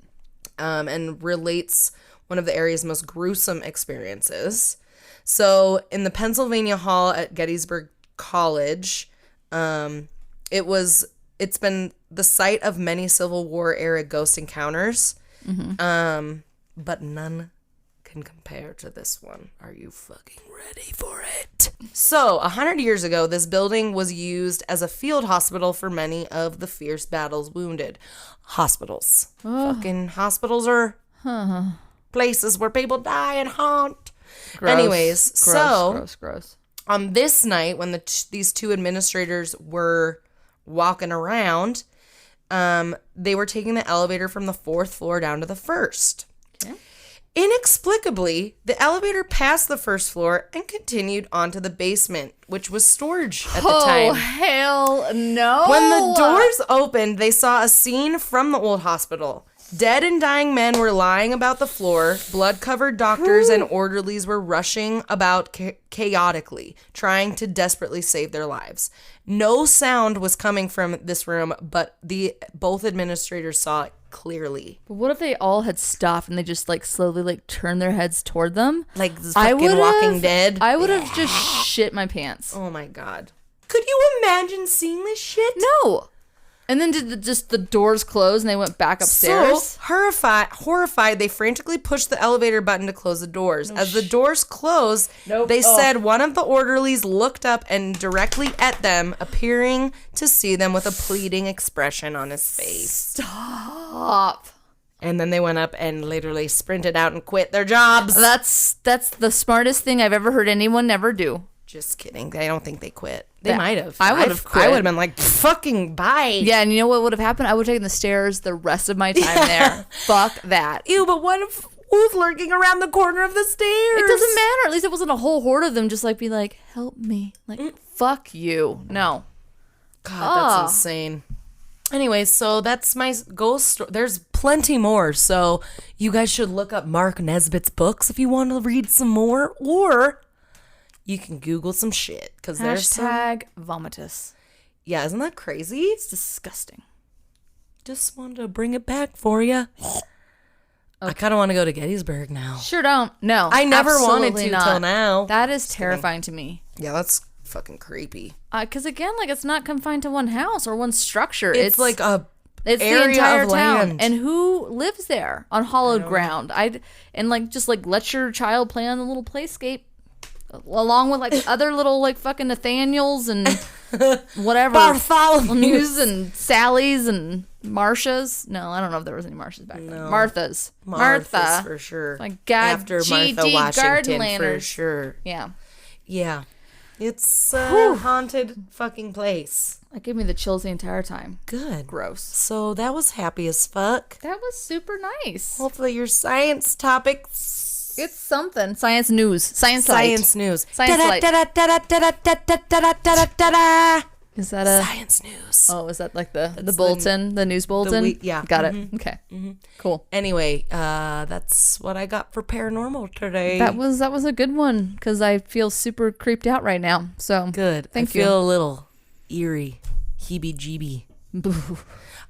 and relates one of the area's most gruesome experiences. So in the Pennsylvania Hall at Gettysburg College, it's been the site of many Civil War era ghost encounters, but none can compare to this one. Are you fucking ready for it? So 100 years ago, this building was used as a field hospital for many of the fierce battles wounded. Hospitals. Fucking hospitals are places where people die and haunt. Gross. Anyways, Gross. on this night when these two administrators were walking around, they were taking the elevator from the 4th floor down to the 1st. Okay. Inexplicably, the elevator passed the 1st floor and continued onto the basement, which was storage at the Oh, time. hell no. When the doors opened, they saw a scene from the old hospital. Dead and dying men were lying about the floor. Blood-covered doctors and orderlies were rushing about chaotically, trying to desperately save their lives. No sound was coming from this room, but both administrators saw it clearly. But what if they all had stopped and they just slowly turned their heads toward them? Like this fucking Walking Dead. I would have just shit my pants. Oh my God. Could you imagine seeing this shit? No. And then did the doors close and they went back upstairs? So, horrified, they frantically pushed the elevator button to close the doors. As the doors closed, they said one of the orderlies looked up and directly at them, appearing to see them with a pleading expression on his face. Stop. And then they went up and literally sprinted out and quit their jobs. That's the smartest thing I've ever heard anyone ever do. Just kidding. I don't think they quit. They might have. I would have quit. I would have been like, fucking bye. Yeah, and you know what would have happened? I would have taken the stairs the rest of my time there. Fuck that. Ew, but what if who's lurking around the corner of the stairs? It doesn't matter. At least it wasn't a whole horde of them just be like, help me. Fuck you. No. God, that's insane. Anyway, so that's my ghost story. There's plenty more, so you guys should look up Mark Nesbitt's books if you want to read some more, or you can Google some shit, because there's some... #vomitus. Yeah, isn't that crazy? It's disgusting. Just wanted to bring it back for you. Okay. I kind of want to go to Gettysburg now. Sure don't. No. I never wanted absolutely to not. till now. That is terrifying to me. Yeah, that's fucking creepy. Because again, it's not confined to one house or one structure. It's like a It's the area entire of town. land. And who lives there on hollowed ground? And like just like let your child play on the little playscape along with like other little like fucking Nathaniels and whatever Bartholomew's and Sally's and Marcia's. No, I don't know if there was any Marcia's back then. Martha's for sure. Like God, After Martha G.D. Washington Garden for Lantern. sure. Yeah. Yeah. It's a haunted fucking place. That gave me the chills the entire time. Good. Gross. So that was happy as fuck. That was super nice. Hopefully your science topics. It's something. Science news. Science light. Science news. Science light. Da-da-da-da-da-da-da-da-da-da-da-da. Is that a Science news. Oh, is that like the bulletin, the news bulletin? yeah. Got it. Okay. Cool. Anyway, that's what I got for paranormal today. That was a good one because I feel super creeped out right now. So good. Thank I you. feel a little eerie, heebie-jeebie.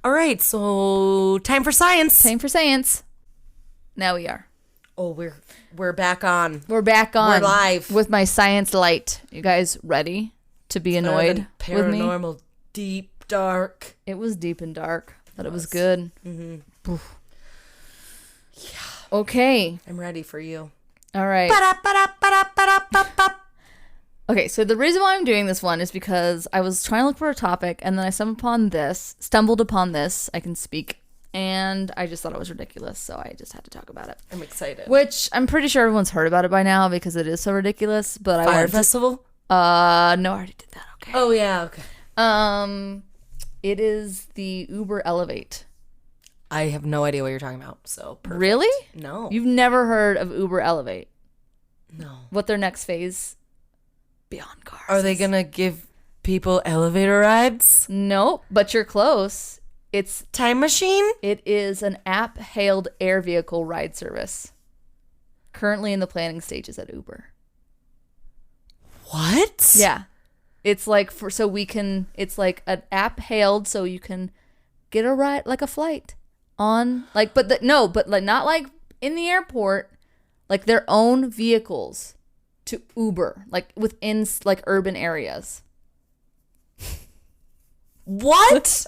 All right, so time for science. Time for science. Now we are. Oh, we're back on. We're back on. We're live with my science light. You guys ready to be annoyed with me? Paranormal, deep, dark. It was deep and dark, but it was good. Mm-hmm. Yeah. Okay. I'm ready for you. All right. Okay, so the reason why I'm doing this one is because I was trying to look for a topic, and then I stumbled upon this. I can speak, and I just thought it was ridiculous, so I just had to talk about it. I'm excited. Which I'm pretty sure everyone's heard about it by now because it is so ridiculous. But Fire Festival? No, I already did that. Okay. Oh yeah. Okay. It is the Uber Elevate. I have no idea what you're talking about. So perfect. Really? No. You've never heard of Uber Elevate? No. What their next phase beyond cars? Are they gonna give people elevator rides? Nope, but you're close. It's Time machine? It is an app-hailed air vehicle ride service. Currently in the planning stages at Uber. What? Yeah. It's like it's like an app hailed so you can get a ride, like a flight on, like, but not like in the airport, like their own vehicles to Uber, like within like urban areas. What?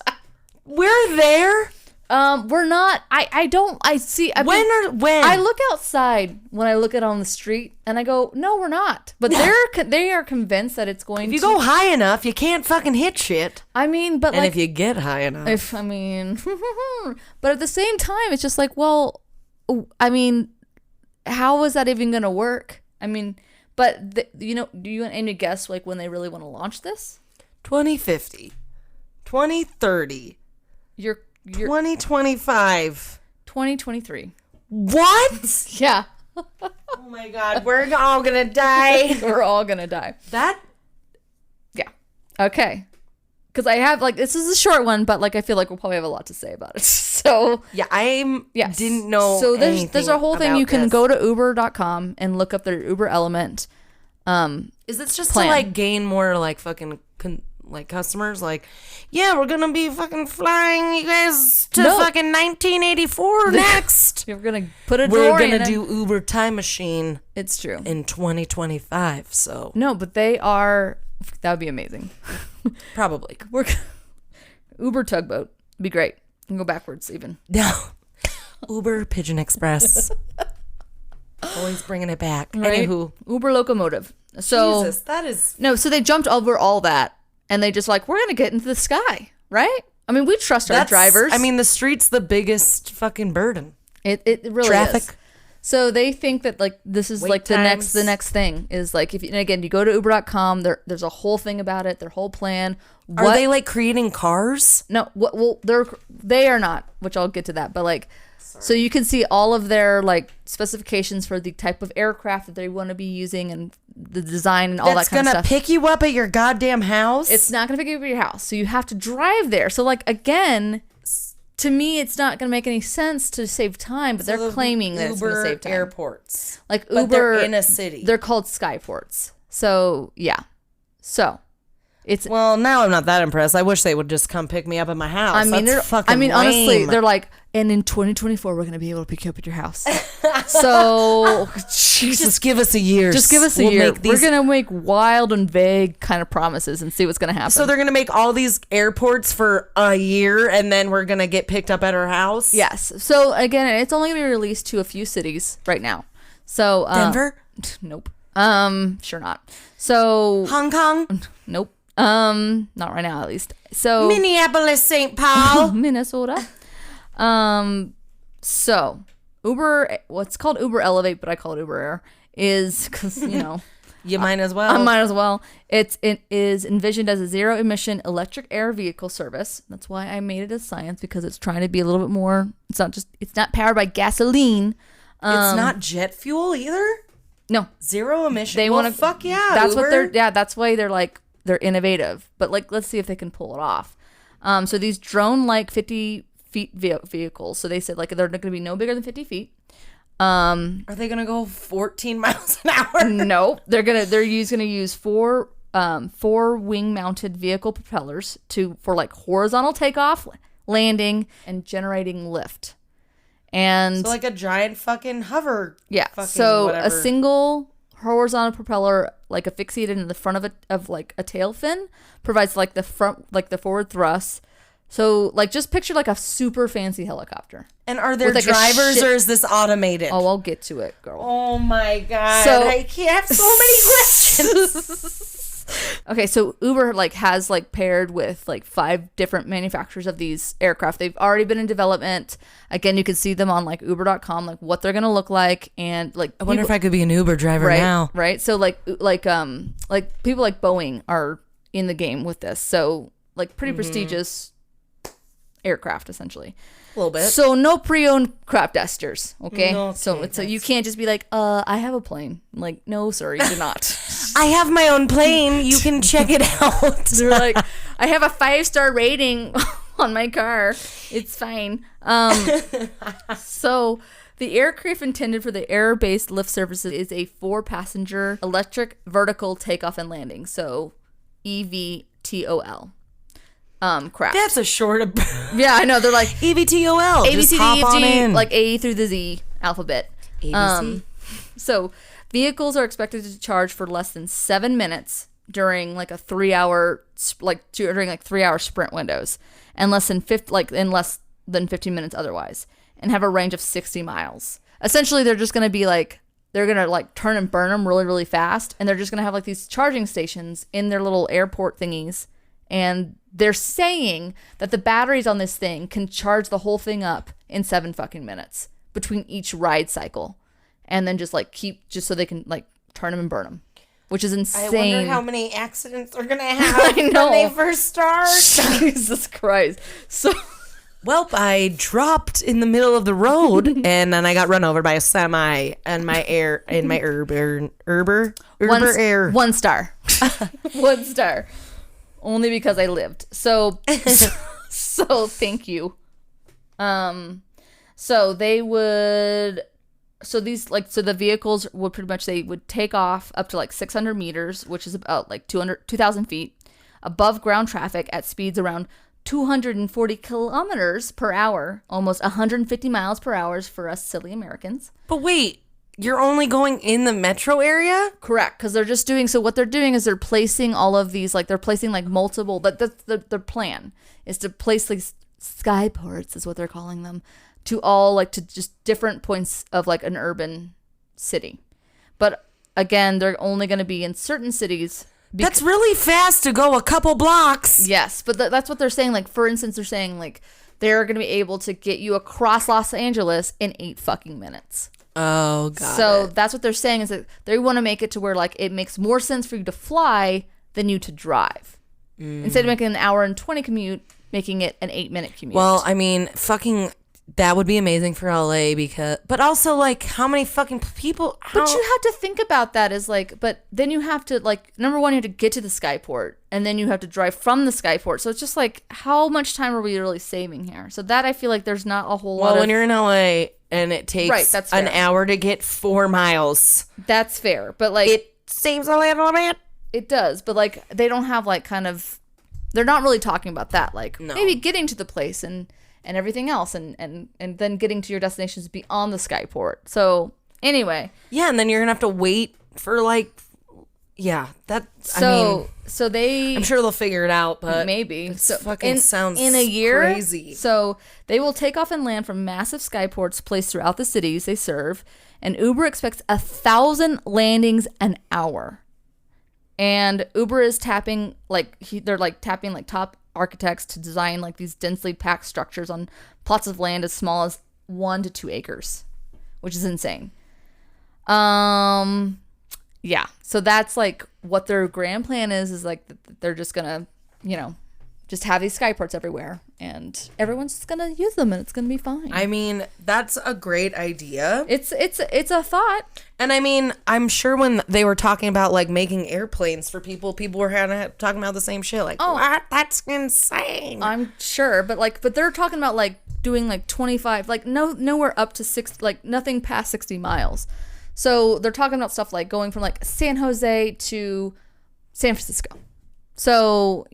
We're there? We're not. When I look outside when I look at on the street and I go, no, we're not. But they are convinced that it's going to. If you go high enough, you can't fucking hit shit. I mean, but and like, if you get high enough. But at the same time, it's just like, well, I mean, how is that even going to work? I mean, but do you want any guess like when they really want to launch this? 2050, 2030. You're 2025. 2023. What? Yeah. Oh my God, we're all gonna die. We're all gonna die. Yeah. Okay. Because I have this is a short one, but like I feel like we'll probably have a lot to say about it. So yeah, didn't know. So there's a whole thing you can go to Uber.com and look up their Uber Element. Is this just plan. to like gain more like fucking customers? Like, yeah, we're gonna be fucking flying you guys to fucking 1984 next. You're gonna put a We're door in gonna it. do Uber Time Machine. It's true. In 2025. So no, but they are. That would be amazing. Probably. Uber Tugboat. Be great. You can go backwards even. No. Uber Pigeon Express. Always bringing it back. Right? Anywho. Uber Locomotive. So Jesus, that is... No, so they jumped over all that and they just like, we're going to get into the sky, right? I mean, we trust our drivers. I mean, the street's the biggest fucking burden. It really Traffic. is. So they think that like this is Wait like times. the next thing is like and again you go to Uber.com, there's a whole thing about it, their whole plan. Are they like creating cars? No, well they are not, which I'll get to that, but like so you can see all of their like specifications for the type of aircraft that they want to be using and the design and all that kind of stuff. That's gonna pick you up at your goddamn house? It's not gonna pick you up at your house, so you have to drive there. So like again, to me, it's not going to make any sense to save time, but they're claiming that it's going to save time. Airports. Like Uber. But they're in a city. They're called Skyports. So, yeah. So. Well, now I'm not that impressed. I wish they would just come pick me up at my house. I mean, That's fucking honestly, lame. they're like, and in 2024, we're going to be able to pick you up at your house. So, Jesus, just give us a year. just give us a year. We're going to make wild and vague kind of promises and see what's going to happen. So they're going to make all these airports for a year, and then we're going to get picked up at our house? Yes. So, again, it's only going to be released to a few cities right now. So, Denver? Nope. Sure not. So, Hong Kong? nope. Not right now, at least. So, Minneapolis, St. Paul? Minnesota. So Uber, what's called Uber Elevate, but I call it Uber Air, is because, you know, You might as well. I might as well. It is envisioned as a zero emission electric air vehicle service. That's why I made it as science, because it's trying to be a little bit more. It's not powered by gasoline. It's not jet fuel either? No, Zero emission? they want to. Fuck yeah. That's Uber. what they're. Yeah, that's why they're innovative. But like, let's see if they can pull it off. So these drone-like 50 feet vehicles. So they said like they're going to be no bigger than 50 feet. Are they going to go 14 miles an hour? No, they're gonna use four wing mounted vehicle propellers for like horizontal takeoff, landing, and generating lift. And So like a giant fucking hover. yeah, fucking so whatever. a single horizontal propeller like asphyxiated in the front of like a tail fin provides like the forward thrust. So like just picture like a super fancy helicopter. And are there with, like, a drivers shit- or is this automated? Oh, I'll get to it, girl. Oh my god. So- I can't have so many questions. Okay, so Uber like has like paired with like 5 different manufacturers of these aircraft. They've already been in development. Again, you can see them on like uber.com, like what they're going to look like, and like I wonder if I could be an Uber driver right, now. right? So like people like Boeing are in the game with this. So like pretty prestigious aircraft essentially. A little bit. So no pre-owned crap dusters, okay? Okay, So you can't just be like, I have a plane. Like, no, sir, you do not. I have my own plane. You can check it out. They're like, I have a 5-star rating on my car. It's fine. So the aircraft intended for the air-based lift services is a 4-passenger electric vertical takeoff and landing. So EVTOL. Craft. That's a short. Yeah, I know. They're like EVTOL. A, B, Just C, D, hop E, F, on G, in. like A through the Z alphabet. ABC. So vehicles are expected to charge for less than 7 minutes during like a 3-hour during like 3-hour sprint windows, and less than 15 minutes otherwise, and have a range of 60 miles. Essentially, they're just going to be like they're going to like turn and burn them really, really fast, and they're just going to have like these charging stations in their little airport thingies, and they're saying that the batteries on this thing can charge the whole thing up in 7 fucking minutes between each ride cycle, and then just so they can like turn them and burn them, which is insane. I wonder how many accidents they're gonna have I know. when they first start. Jesus Christ. So Well, I dropped in the middle of the road and then I got run over by a semi and my Uber Air. 1 star. 1 star. Only because I lived. So thank you. So they would, so the vehicles would pretty much, they would take off up to like 600 meters, which is about like 2,000 feet above ground traffic at speeds around 240 kilometers per hour, almost 150 miles per hour for us silly Americans. But wait, you're only going in the metro area? Correct, because they're just doing, so what they're doing is they're placing all of these, like they're placing like multiple, that's their plan is to place these skyports is what they're calling them, to all like to just different points of like an urban city. But again, they're only going to be in certain cities. That's really fast to go a couple blocks. Yes, but that's what they're saying. Like, for instance, they're saying like they're going to be able to get you across Los Angeles in 8 fucking minutes. Oh, God. So that's what they're saying is that they want to make it to where like it makes more sense for you to fly than you to drive. Instead of making an hour and 20 commute, making it an 8-minute commute. Well, I mean, fucking, that would be amazing for LA but also like how many fucking people. But you have to think about that as like, but then you have to like, number one, you have to get to the skyport and then you have to drive from the skyport. So it's just like, how much time are we really saving here? So that I feel like there's not a whole lot Well, of. when you're in LA and it takes Right, that's an fair. hour to get 4 miles, That's fair. But like, it seems a little bit. It does, but like they don't have like kind of, they're not really talking about that. Like maybe getting to the place and everything else, and then getting to your destinations beyond the skyport. So anyway, yeah, and then you're gonna have to wait for like, yeah, that. So they, I'm sure they'll figure it out, but maybe so fucking sounds in a year crazy. So they will take off and land from massive skyports placed throughout the cities they serve, and Uber expects 1,000 landings an hour. And Uber is tapping they're tapping top architects to design like these densely packed structures on plots of land as small as 1 to 2 acres, which is insane. Yeah, so that's like what their grand plan is like they're just gonna, just have these skyports everywhere, and everyone's just gonna use them, and it's gonna be fine. I mean, that's a great idea. It's a thought. And I mean, I'm sure when they were talking about like making airplanes for people were talking about the same shit. Like, what? That's insane. I'm sure, but they're talking about like doing like 25, like nowhere up to 6, like nothing past 60 miles. So they're talking about stuff like going from like San Jose to San Francisco. So,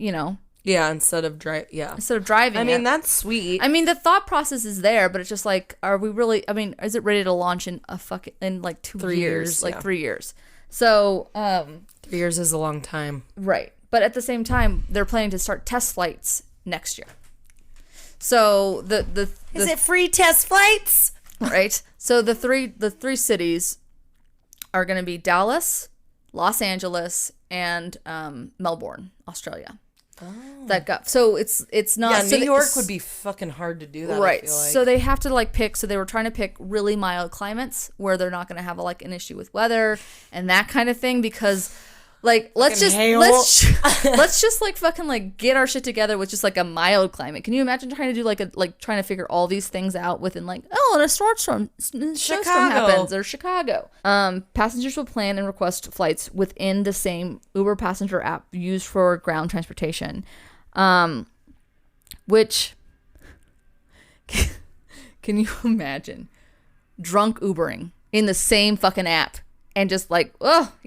yeah, instead of driving. I mean, that's sweet. I mean, the thought process is there, but it's just like, are we really, I mean, is it ready to launch in in like 3 years? Like 3 years. So, 3 years is a long time. Right. But at the same time, they're planning to start test flights next year. So is it free test flights? Right. So the three cities are going to be Dallas, Los Angeles, and Melbourne, Australia. Oh. So it's not. Yeah, so New York would be fucking hard to do that. Right. I feel like. So they have to like pick. So they were trying to pick really mild climates where they're not going to have like an issue with weather and that kind of thing, because like let's just like fucking like get our shit together with just like a mild climate. Can you imagine trying to do trying to figure all these things out within like, and a snowstorm happens, or Chicago. Passengers will plan and request flights within the same Uber passenger app used for ground transportation, which can you imagine drunk Ubering in the same fucking app? And just like, seriously.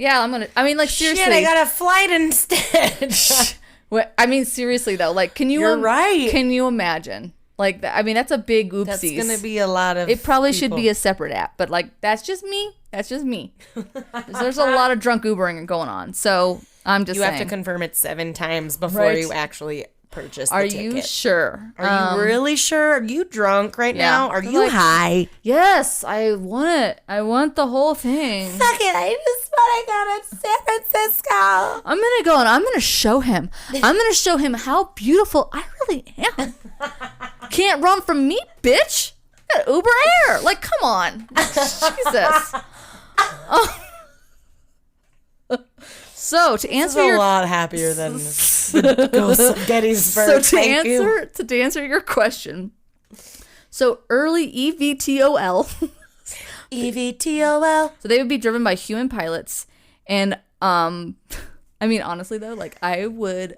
Shit, I got a flight instead. I mean, seriously though, like, You're right. Can you imagine? Like, that's a big oopsies. That's gonna be a lot of. It probably should be a separate app, but like, that's just me. There's a lot of drunk Ubering going on, so I'm just. You have to confirm it 7 times before you actually purchase the ticket. Are you sure? Are you really sure? Are you drunk right now? Are you high? Yes, I want it. I want the whole thing. Fuck it, I just want to go to San Francisco. I'm gonna go and I'm gonna show him. I'm gonna show him how beautiful I really am. Can't run from me, bitch. I got Uber Air. Like, come on. Jesus. Oh. So to answer a lot happier than the ghost of Gettysburg. So to answer your question, so early EVTOL. EVTOL. So they would be driven by human pilots, and I mean, honestly though, like I would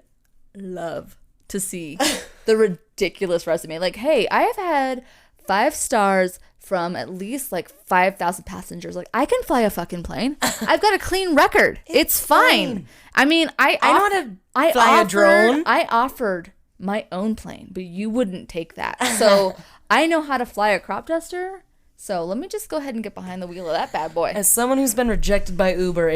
love to see the ridiculous resume. Like, hey, I have had 5 stars from at least like 5,000 passengers. Like, I can fly a fucking plane. I've got a clean record. It's fine. I mean, I know how to fly a drone. I offered my own plane, but you wouldn't take that. So I know how to fly a crop duster. So let me just go ahead and get behind the wheel of that bad boy. As someone who's been rejected by Uber,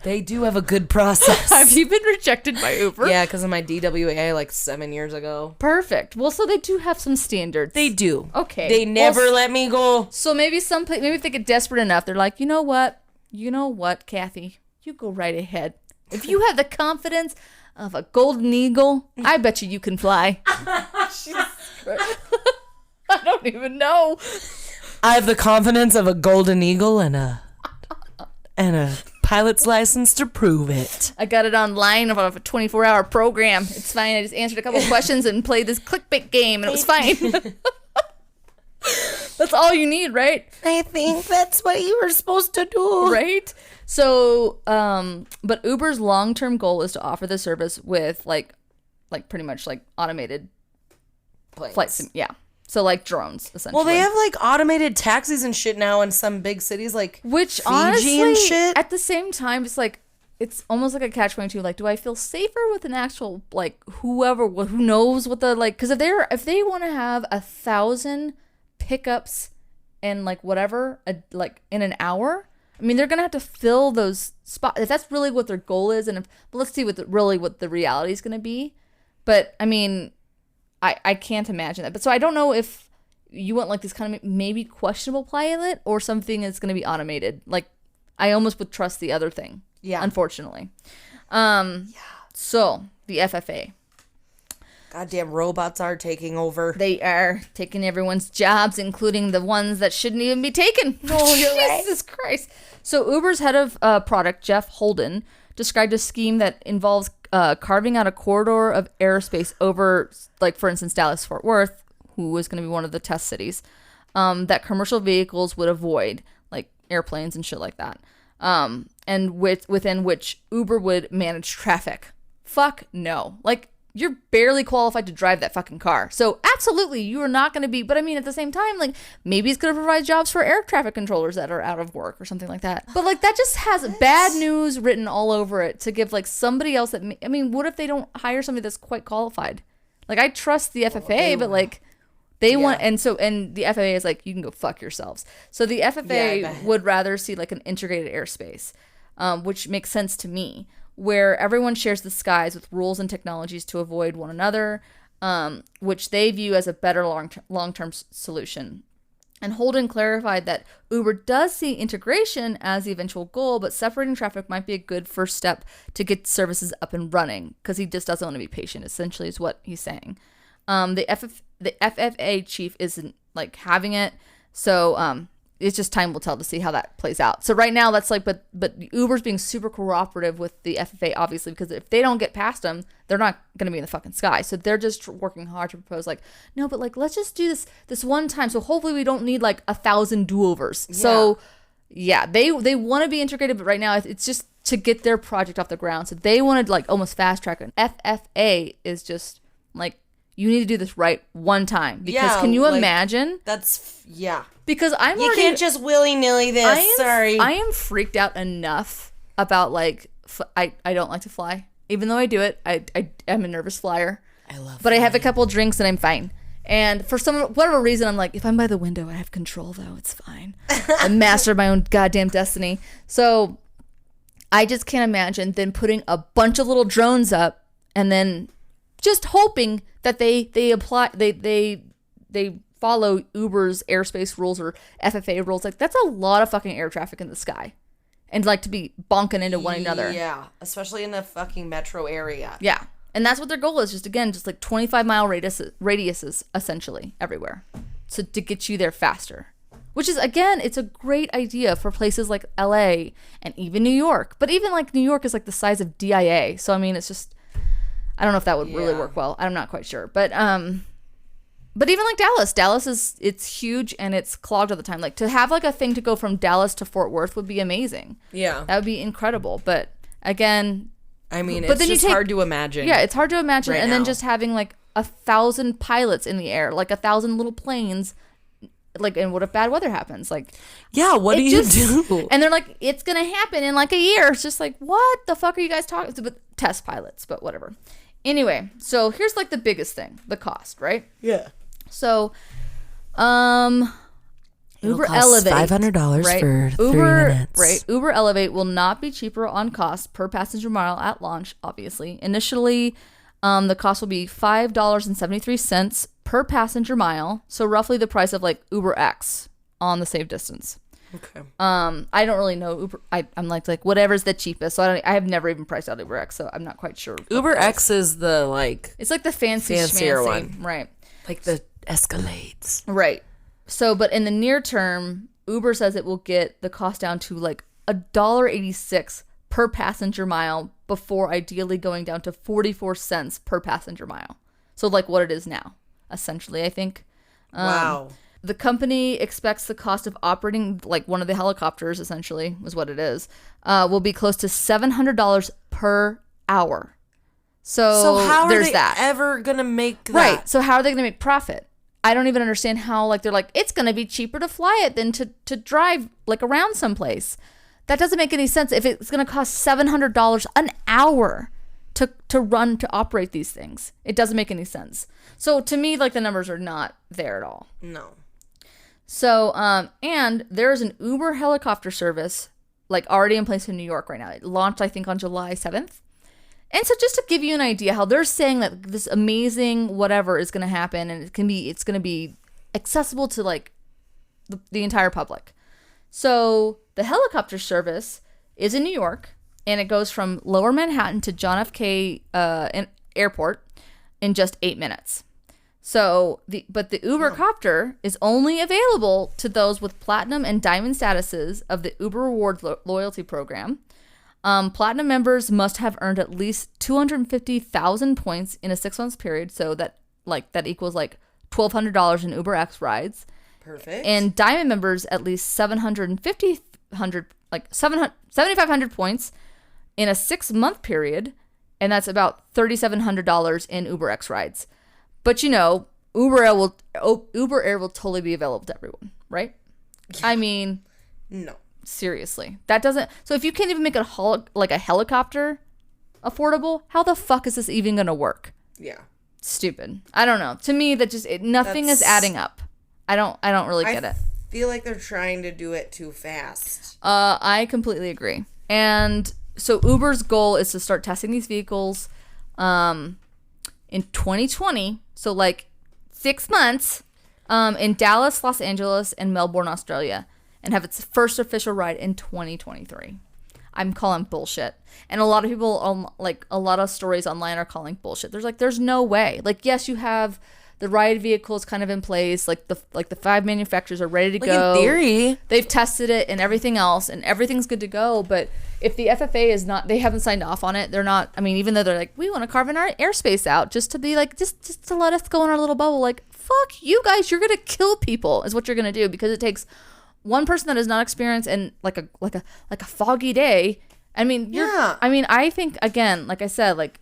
they do have a good process. Have you been rejected by Uber? Yeah, because of my DWA like 7 years ago. Perfect. Well, so they do have some standards. They do. Okay. They never let me go. So maybe if they get desperate enough, they're like, you know what, Kathy, you go right ahead. If you have the confidence of a golden eagle, I bet you can fly. I don't even know. I have the confidence of a golden eagle and a pilot's license to prove it. I got it online of a 24-hour program. It's fine. I just answered a couple of questions and played this clickbait game, and it was fine. That's all you need, right? I think that's what you were supposed to do. Right? So, but Uber's long-term goal is to offer the service with like pretty much like automated flights. Yeah. So like drones, essentially. Well, they have like automated taxis and shit now in some big cities, like which Fiji honestly, and shit. At the same time, it's like it's almost like a catch-22. Like, do I feel safer with an actual, like, who knows what the, like, because if they want to have 1,000 pickups and like whatever, like in an hour, I mean, they're gonna have to fill those spots if that's really what their goal is. And let's see what the reality is gonna be. But I mean, I can't imagine that. But so I don't know if you want like this kind of maybe questionable pilot or something that's gonna be automated. Like, I almost would trust the other thing. Yeah. Unfortunately. So the FFA. Goddamn robots are taking over. They are taking everyone's jobs, including the ones that shouldn't even be taken. Oh, you're right. Jesus Christ. So Uber's head of product, Jeff Holden, described a scheme that involves carving out a corridor of airspace over, like, for instance, Dallas-Fort Worth, who was going to be one of the test cities, that commercial vehicles would avoid, like airplanes and shit like that, and within which Uber would manage traffic. Fuck no. Like, you're barely qualified to drive that fucking car. So absolutely, you are not going to be, but I mean, at the same time, like, maybe it's going to provide jobs for air traffic controllers that are out of work or something like that. But like, that just has bad news written all over it to give like somebody else that, I mean, what if they don't hire somebody that's quite qualified? Like, I trust the FFA, but like, they want, and the FAA is like, you can go fuck yourselves. So the FFA would rather see like an integrated airspace, which makes sense to me, where everyone shares the skies with rules and technologies to avoid one another, which they view as a better long-term solution. And Holden clarified that Uber does see integration as the eventual goal, but separating traffic might be a good first step to get services up and running, because he just doesn't want to be patient, essentially, is what he's saying. The FFA chief isn't like having it, so it's just time will tell to see how that plays out. So right now, that's like, but Uber's being super cooperative with the FFA, obviously, because if they don't get past them, they're not going to be in the fucking sky. So they're just working hard to propose, like, no, but like, let's just do this one time. So hopefully we don't need like 1,000 do-overs. Yeah. So yeah, they want to be integrated, but right now it's just to get their project off the ground. So they wanted like almost fast track it. FFA is just like, you need to do this right one time, because can you imagine? Because you can't just willy-nilly this. I am freaked out enough about like, I don't like to fly. Even though I do it, I am a nervous flyer. But I have a couple drinks and I'm fine. And for whatever reason, I'm like, if I'm by the window, I have control though. It's fine. I'm master of my own goddamn destiny. So I just can't imagine then putting a bunch of little drones up and then just hoping that they follow Uber's airspace rules or FFA rules. Like, that's a lot of fucking air traffic in the sky, and like to be bonking into one another. Yeah, especially in the fucking metro area. Yeah, and that's what their goal is. Just like 25-mile radiuses essentially everywhere, so to get you there faster. Which is, again, it's a great idea for places like LA and even New York. But even like New York is like the size of DIA, so I mean, it's just, I don't know if that would really work well. I'm not quite sure. But even like Dallas it's huge and it's clogged all the time. Like, to have like a thing to go from Dallas to Fort Worth would be amazing. Yeah. That would be incredible. But again, I mean, it's just hard to imagine. Yeah, it's hard to imagine. Right, and then just having like 1,000 pilots in the air, like 1,000 little planes. Like, and what if bad weather happens? Like, yeah, what do you do? And they're like, it's gonna happen in like a year. It's just like, what the fuck are you guys talking about? Test pilots, but whatever. Anyway, so here's like the biggest thing, the cost, right? Yeah. So, Uber Elevate, $500 for 3 minutes. Right. Uber Elevate will not be cheaper on cost per passenger mile at launch, obviously. Initially, the cost will be $5.73 per passenger mile, so roughly the price of like Uber X on the same distance. Okay. I don't really know Uber. I'm like whatever's the cheapest. So I have never even priced out Uber X, so I'm not quite sure. Uber X is the like, it's like the fancier one, right? Like the Escalades, right? So, but in the near term, Uber says it will get the cost down to like $1.86 per passenger mile, before ideally going down to 44 cents per passenger mile. So like what it is now, essentially, I think. Wow. The company expects the cost of operating like one of the helicopters, essentially, is what it is, will be close to $700 per hour. So how are they ever going to make that? Right. So how are they going to make profit? I don't even understand how, like, they're like, it's going to be cheaper to fly it than to drive like around someplace. That doesn't make any sense if it's going to cost $700 an hour to operate these things. It doesn't make any sense. So to me, like, the numbers are not there at all. No. So, and there's an Uber helicopter service, like, already in place in New York right now. It launched, I think, on July 7th. And so just to give you an idea how they're saying that this amazing whatever is going to happen, and it's going to be accessible to, like, the entire public. So the helicopter service is in New York, and it goes from Lower Manhattan to John F. K. Airport in just 8 minutes. So the Uber copter is only available to those with platinum and diamond statuses of the Uber Rewards loyalty program. Platinum members must have earned at least 250,000 points in a 6 month period, so that equals like $1,200 in UberX rides. Perfect. And diamond members at least 7,500 points in a 6 month period, and that's about $3,700 in UberX rides. But Uber Air will totally be available to everyone, right? Yeah. I mean, no, seriously, that doesn't. So if you can't even make a helicopter affordable, how the fuck is this even gonna work? Yeah, stupid. I don't know. To me, that just nothing is adding up. I don't really get it. I feel like they're trying to do it too fast. I completely agree. And so Uber's goal is to start testing these vehicles in 2020. So like 6 months in Dallas, Los Angeles, and Melbourne, Australia, and have its first official ride in 2023. I'm calling bullshit. And a lot of people, a lot of stories online are calling bullshit. There's no way. Like, yes, you have the ride vehicles kind of in place. Like the 5 manufacturers are ready to go. In theory, they've tested it and everything else, and everything's good to go. But if the FFA is not, they haven't signed off on it. They're not. I mean, even though they're like, we want to carve in our airspace out just to be like, just to let us go in our little bubble. Like, fuck you guys, you're gonna kill people is what you're gonna do, because it takes one person that is not experienced and like a foggy day. I mean, I think, again, like I said, like,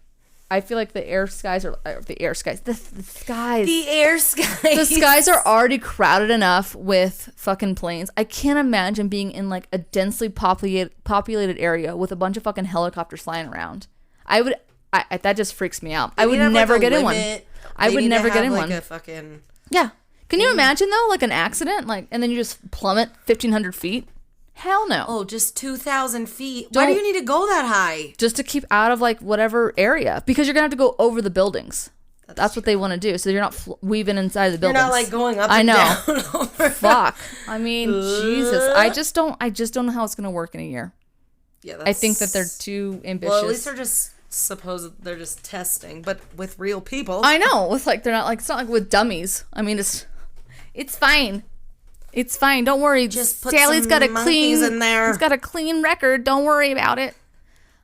I feel like the skies are already crowded enough with fucking planes. I can't imagine being in like a densely populated area with a bunch of fucking helicopters flying around. That just freaks me out. I would never get in one. I would never get in one. Yeah. Can you imagine though, like an accident, like, and then you just plummet 1,500 feet? Hell no. Oh, just 2,000 feet. Why do you need to go that high? Just to keep out of like whatever area, because you're gonna have to go over the buildings. That's what they want to do. So you're not weaving inside the buildings. You're not like going up and down. Over. Fuck. I mean, Jesus. I just don't know how it's gonna work in a year. Yeah. I think that they're too ambitious. Well, at least they're just testing, but with real people. I know. With like, they're not like, it's not like with dummies. I mean, it's fine. It's fine. Don't worry. Just put Sally's got a clean in there. He's got a clean record. Don't worry about it.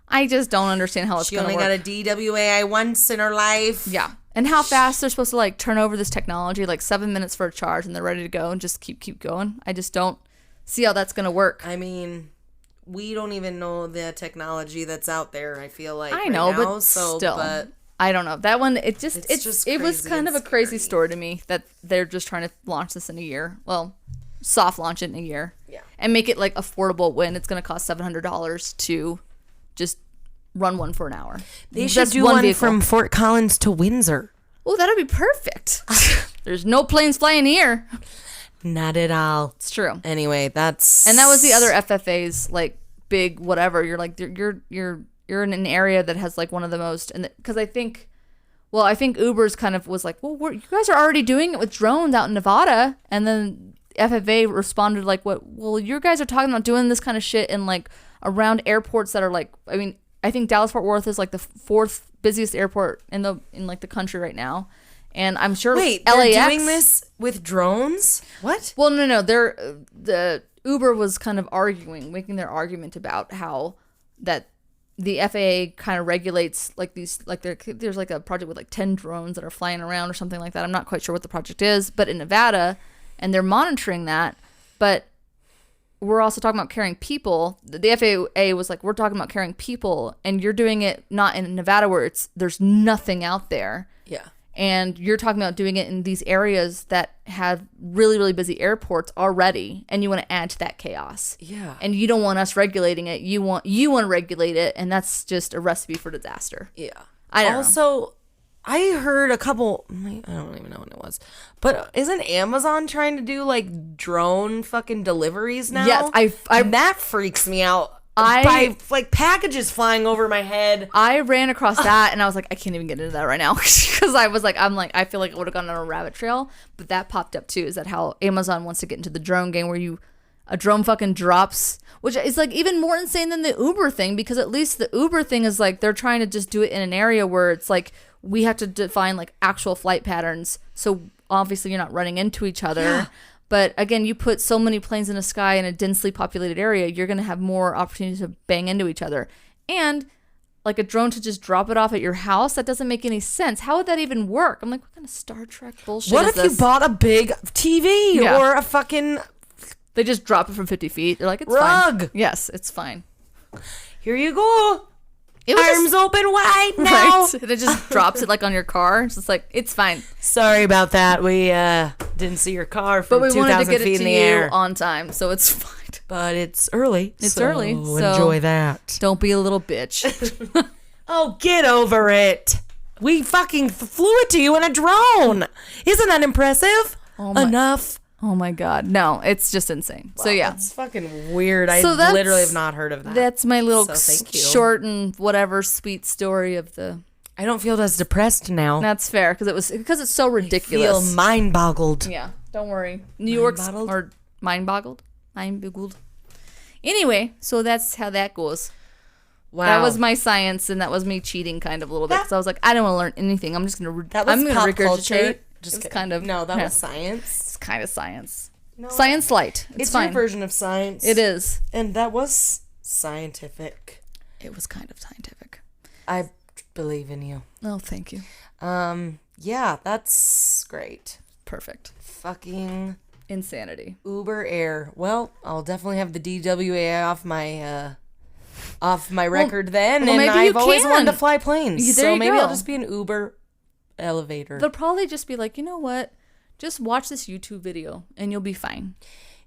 I just don't understand how it's going to work. She only got a DWAI once in her life. Yeah. And how fast they're supposed to like turn over this technology, like 7 minutes for a charge, and they're ready to go and just keep going. I just don't see how that's going to work. I mean, we don't even know the technology that's out there, I feel like. I know, right now, but still. I don't know. That one, it was kind of a crazy story to me that they're just trying to launch this in a year. Well, soft launch it in a year. Yeah. And make it like affordable when it's going to cost $700 to just run one for an hour. They should do one from Fort Collins to Windsor. Oh, that'd be perfect. There's no planes flying here. Not at all. It's true. Anyway, and that was the other FFA's like big whatever. You're like you're in an area that has like one of the most, and because I think Uber's kind of was like, well, you guys are already doing it with drones out in Nevada, and then FFA responded like, what? Well, you guys are talking about doing this kind of shit in like around airports that are like, I mean, I think Dallas Fort Worth is like the 4th busiest airport in like the country right now, and I'm sure LAX, they're doing this with drones. What? Well, no, the Uber was kind of making their argument about how that the FAA kind of regulates like these, like there's like a project with like 10 drones that are flying around or something like that. I'm not quite sure what the project is, but in Nevada, and they're monitoring that. But we're also talking about carrying people. The FAA was like, we're talking about carrying people, and you're doing it not in Nevada where there's nothing out there. Yeah. And you're talking about doing it in these areas that have really, really busy airports already, and you want to add to that chaos. Yeah. And you don't want us regulating it. You want to regulate it, and that's just a recipe for disaster. Yeah. I don't know. Also, I heard a couple, I don't even know when it was, but isn't Amazon trying to do like drone fucking deliveries now? Yes, and that freaks me out. By like packages flying over my head. I ran across that and I was like, I can't even get into that right now because I feel like I would have gone on a rabbit trail, but that popped up too. Is that how Amazon wants to get into the drone game where a drone fucking drops, which is like even more insane than the Uber thing, because at least the Uber thing is like they're trying to just do it in an area where it's like we have to define like actual flight patterns. So obviously you're not running into each other. Yeah. But again, you put so many planes in the sky in a densely populated area, you're going to have more opportunities to bang into each other. And like a drone to just drop it off at your house, that doesn't make any sense. How would that even work? I'm like, what kind of Star Trek bullshit what is if this? you bought a big TV or a fucking... They just drop it from 50 feet. They're like, it's rug. Fine. Yes, it's fine. Here you go. Arms open wide now. Right. It just drops it like on your car. It's just like, it's fine. Sorry about that. We didn't see your car from 2,000 feet in the air. But we wanted to get it to you on time, so it's fine. But it's early. It's early. So enjoy that. Don't be a little bitch. Oh, get over it. We fucking flew it to you in a drone. Isn't that impressive? Enough. Oh my God. No, it's just insane. Wow, so yeah. That's fucking weird. I literally have not heard of that. That's my little short and whatever sweet story of the... I don't feel as depressed now. That's fair because it's so ridiculous. I feel mind boggled. Yeah. Don't worry. New York's or mind boggled. Anyway, so that's how that goes. Wow. That was my science, and that was me cheating kind of a little bit because I was like, I don't want to learn anything. I'm just going to regurgitate. Just kind of no, that was science. It's kind of science. No, science light. It's fine. Your version of science. It is, and that was scientific. It was kind of scientific. I believe in you. Oh, thank you. Yeah, that's great. Perfect. Fucking insanity. Uber Air. Well, I'll definitely have the DWA off my record then, and I've always wanted to fly planes. So maybe I'll just be an Uber elevator. They'll probably just be like, you know what? Just watch this YouTube video and you'll be fine.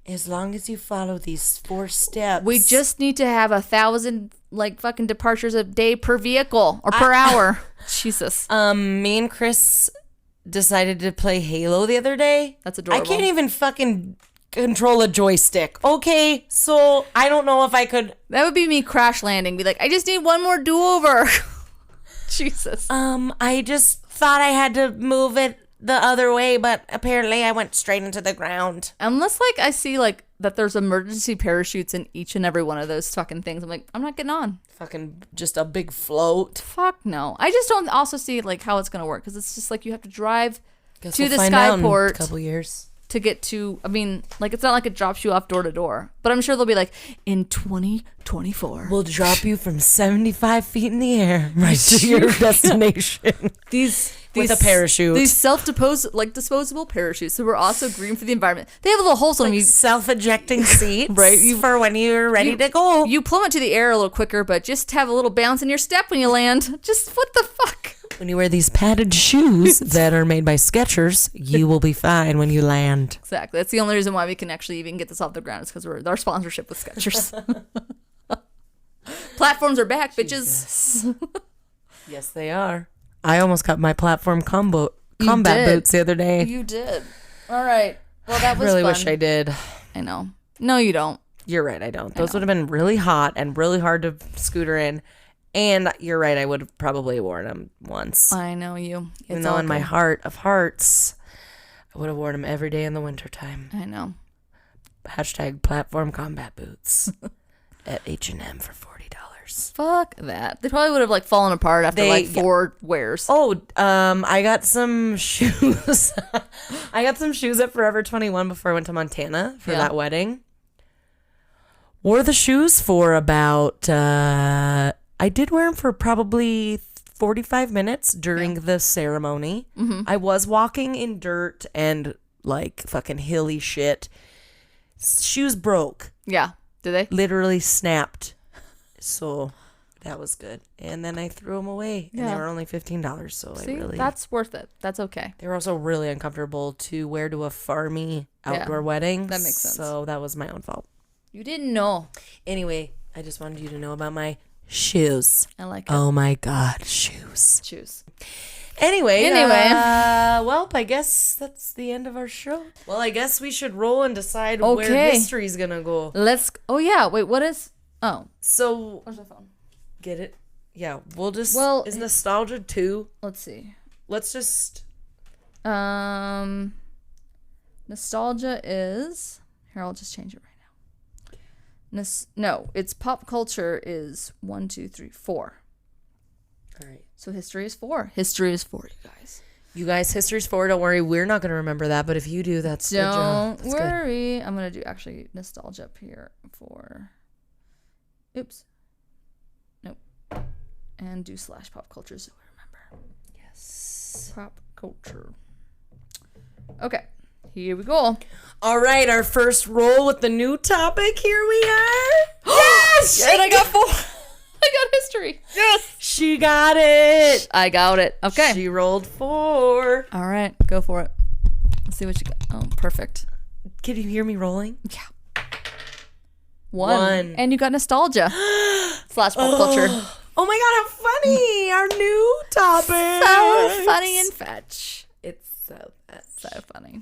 As long as you follow these 4 steps. We just need to have 1,000 like fucking departures a day per vehicle or per hour. Jesus. Me and Chris decided to play Halo the other day. That's adorable. I can't even fucking control a joystick. Okay, so I don't know if I could. That would be me crash landing. Be like, I just need one more do-over. Jesus. I just thought I had to move it the other way, but apparently I went straight into the ground. Unless like I see like that there's emergency parachutes in each and every one of those fucking things. I'm like, I'm not getting on. Fucking just a big float. Fuck no. I just don't also see like how it's gonna work because it's just like you have to drive to the skyport in a couple years to get to. I mean, like it's not like it drops you off door to door, but I'm sure they'll be like in 2024 we'll drop you from 75 feet in the air right to your destination. With a parachute. These disposable parachutes. So we're also green for the environment. They have a little hole on you. Self-ejecting seats. Right. For when you're ready to go. You plummet to the air a little quicker, but just have a little bounce in your step when you land. Just what the fuck? When you wear these padded shoes that are made by Skechers, you will be fine when you land. Exactly. That's the only reason why we can actually even get this off the ground is because we're our sponsorship with Skechers. Platforms are back, bitches. Yes, they are. I almost got my platform combat boots the other day. You did. All right. Well, that was I really fun. wish I did. I know. No, you don't. You're right, I don't. Those would have been really hot and really hard to scooter in. And you're right, I would have probably worn them once. I know you. Even though in my heart of hearts, I would have worn them every day in the wintertime. I know. # platform combat boots at H&M for $40. Fuck that. They probably would have like fallen apart after 4 wears. Oh, I got some shoes. I got some shoes at Forever 21 before I went to Montana for that wedding. Wore the shoes for about, I did wear them for probably 45 minutes during the ceremony. Mm-hmm. I was walking in dirt and like fucking hilly shit. Shoes broke. Yeah. Did they? Literally snapped. So that was good. And then I threw them away, and Yeah. they were only $15. So See, I really, that's worth it. That's okay. they were also really uncomfortable to wear to a farmy Yeah, outdoor wedding. that makes sense. So that was my own fault. You didn't know. Anyway, I just wanted you to know about my shoes. I like it. Oh my God, shoes. Choose. Anyway, Anyway. well, I guess that's the end of our show. Well, I guess we should roll and decide where Okay. history's gonna go. Let's. Oh yeah. Wait. What is? Oh. So Where's my phone? get it? Yeah, we'll just. Well, is nostalgia too? Let's see. Let's just. Nostalgia is. Here, I'll just change it right now. No, it's pop culture is 1, 2, 3, 4. All right. So history is 4. History is 4, you guys. You guys, history's 4. Don't worry, we're not gonna remember that. But if you do, that's good job. Don't That's good. worry. I'm gonna do actually nostalgia up here for. Oops. Nope. And do / pop culture so we remember. Yes. Pop culture. Okay. Here we go. All right, our first roll with the new topic. Here we are. Yes, And I got 4. I got history. Yes. she got it. I got it. Okay. She rolled 4. All right. Go for it. Let's see what you got. Oh, perfect. Can you hear me rolling? Yeah. 1. And you got nostalgia / pop culture. Oh my God, how funny! Our new topic. So funny and fetch. It's so fetch. So funny.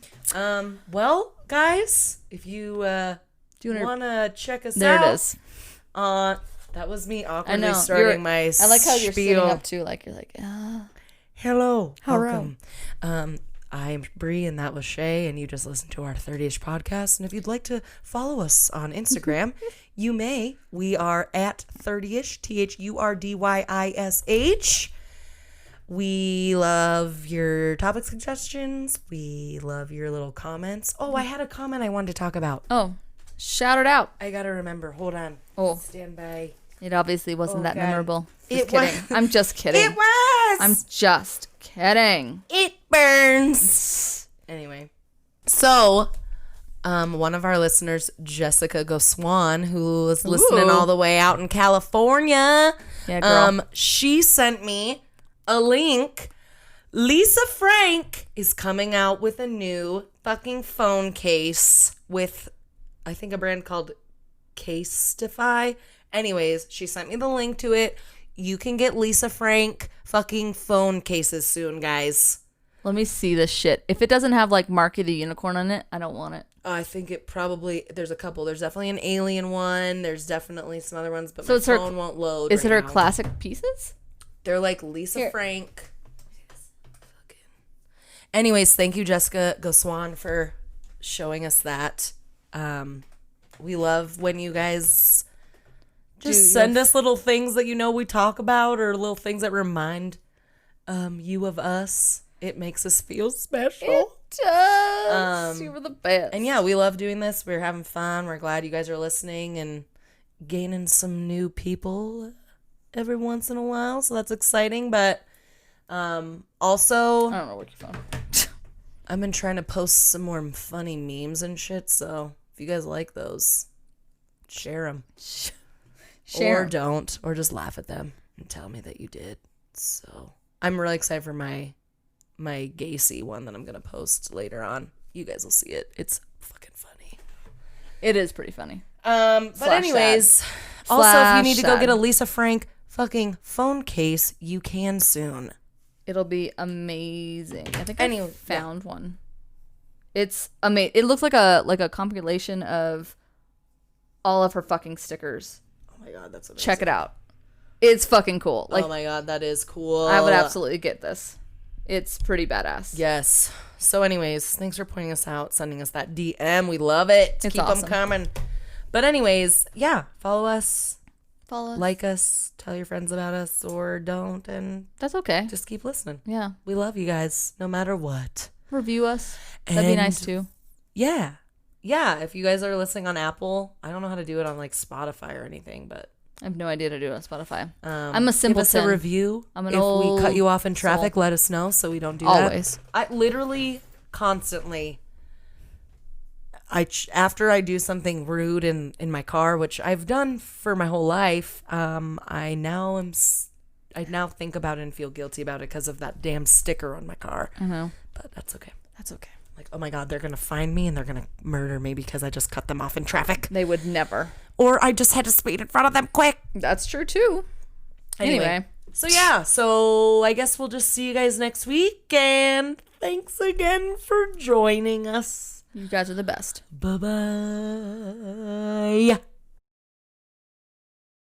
Well, guys, if you Do you wanna- want to check us There out. it is. That was me I awkwardly know. starting my I like how you're sitting spiel. up too. Like you're like, Hello. Hello. Welcome. I'm Bree, and that was Shay, and you just listened to our 30ish podcast. And if you'd like to follow us on Instagram, you may. We are at 30ish, THURDYISH. We love your topic suggestions. We love your little comments. Oh, I had a comment I wanted to talk about. oh, shout it out. I gotta remember. Hold on. Oh, Stand by. it obviously wasn't that God. memorable. Just It kidding. was. I'm just kidding. It was. I'm just kidding. It burns. Anyway, so one of our listeners, Jessica Goswan, who was listening Ooh. all the way out in California, Yeah, girl. she sent me a link. Lisa Frank is coming out with a new fucking phone case with, I think, a brand called Casetify. Anyways, she sent me the link to it. You can get Lisa Frank fucking phone cases soon, guys. Let me see this shit. If it doesn't have like Marky the Unicorn on it, I don't want it. I think it probably, there's a couple. There's definitely an alien one. There's definitely some other ones, but So my it's her- phone won't load. Is it right her now. classic pieces? They're like Lisa Here. Frank. Anyways, thank you, Jessica Goswan, for showing us that. We love when you guys just send us little things that you know we talk about, or little things that remind you of us. It makes us feel special. Does. You were the best. And yeah, we love doing this. We're having fun. We're glad you guys are listening and gaining some new people every once in a while. So that's exciting. But also, I don't know what your phone. I've been trying to post some more funny memes and shit. So if you guys like those, share them. Share Or 'em. don't. Or just laugh at them and tell me that you did. So I'm really excited for my Gacy one that I'm going to post later on. You guys will see it. It's fucking funny. It is pretty funny. But Slash anyways, also if you need to go sad. get a Lisa Frank fucking phone case, you can soon. It'll be amazing. I think Anyway, I found one. It's amazing. It looks like a compilation of all of her fucking stickers. Oh my god, that's amazing. Check it out. It's fucking cool. Like Oh my god, that is cool. I would absolutely get this. It's pretty badass. Yes. So anyways, thanks for pointing us out, sending us that DM. We love it. It's Keep awesome. them coming. But anyways, yeah, follow us, Follow us. like us, tell your friends about us, or don't, and That's okay. just keep listening. Yeah. We love you guys, no matter what. Review us. That'd be And- nice too. Yeah. Yeah, if you guys are listening on Apple, I don't know how to do it on like Spotify or anything, but I have no idea to do it on Spotify. give I'm a us a simpleton. review. I'm an if old we cut you off in traffic, soul. let us know so we don't do Always. that. I literally constantly after I do something rude in my car, which I've done for my whole life, I now think about it and feel guilty about it because of that damn sticker on my car. But that's okay. That's okay. Like, oh my God, they're going to find me and they're going to murder me because I just cut them off in traffic. They would never. Or I just had to speed in front of them quick. That's true too. Anyway. So yeah, so I guess we'll just see you guys next week. And thanks again for joining us. You guys are the best. Bye-bye.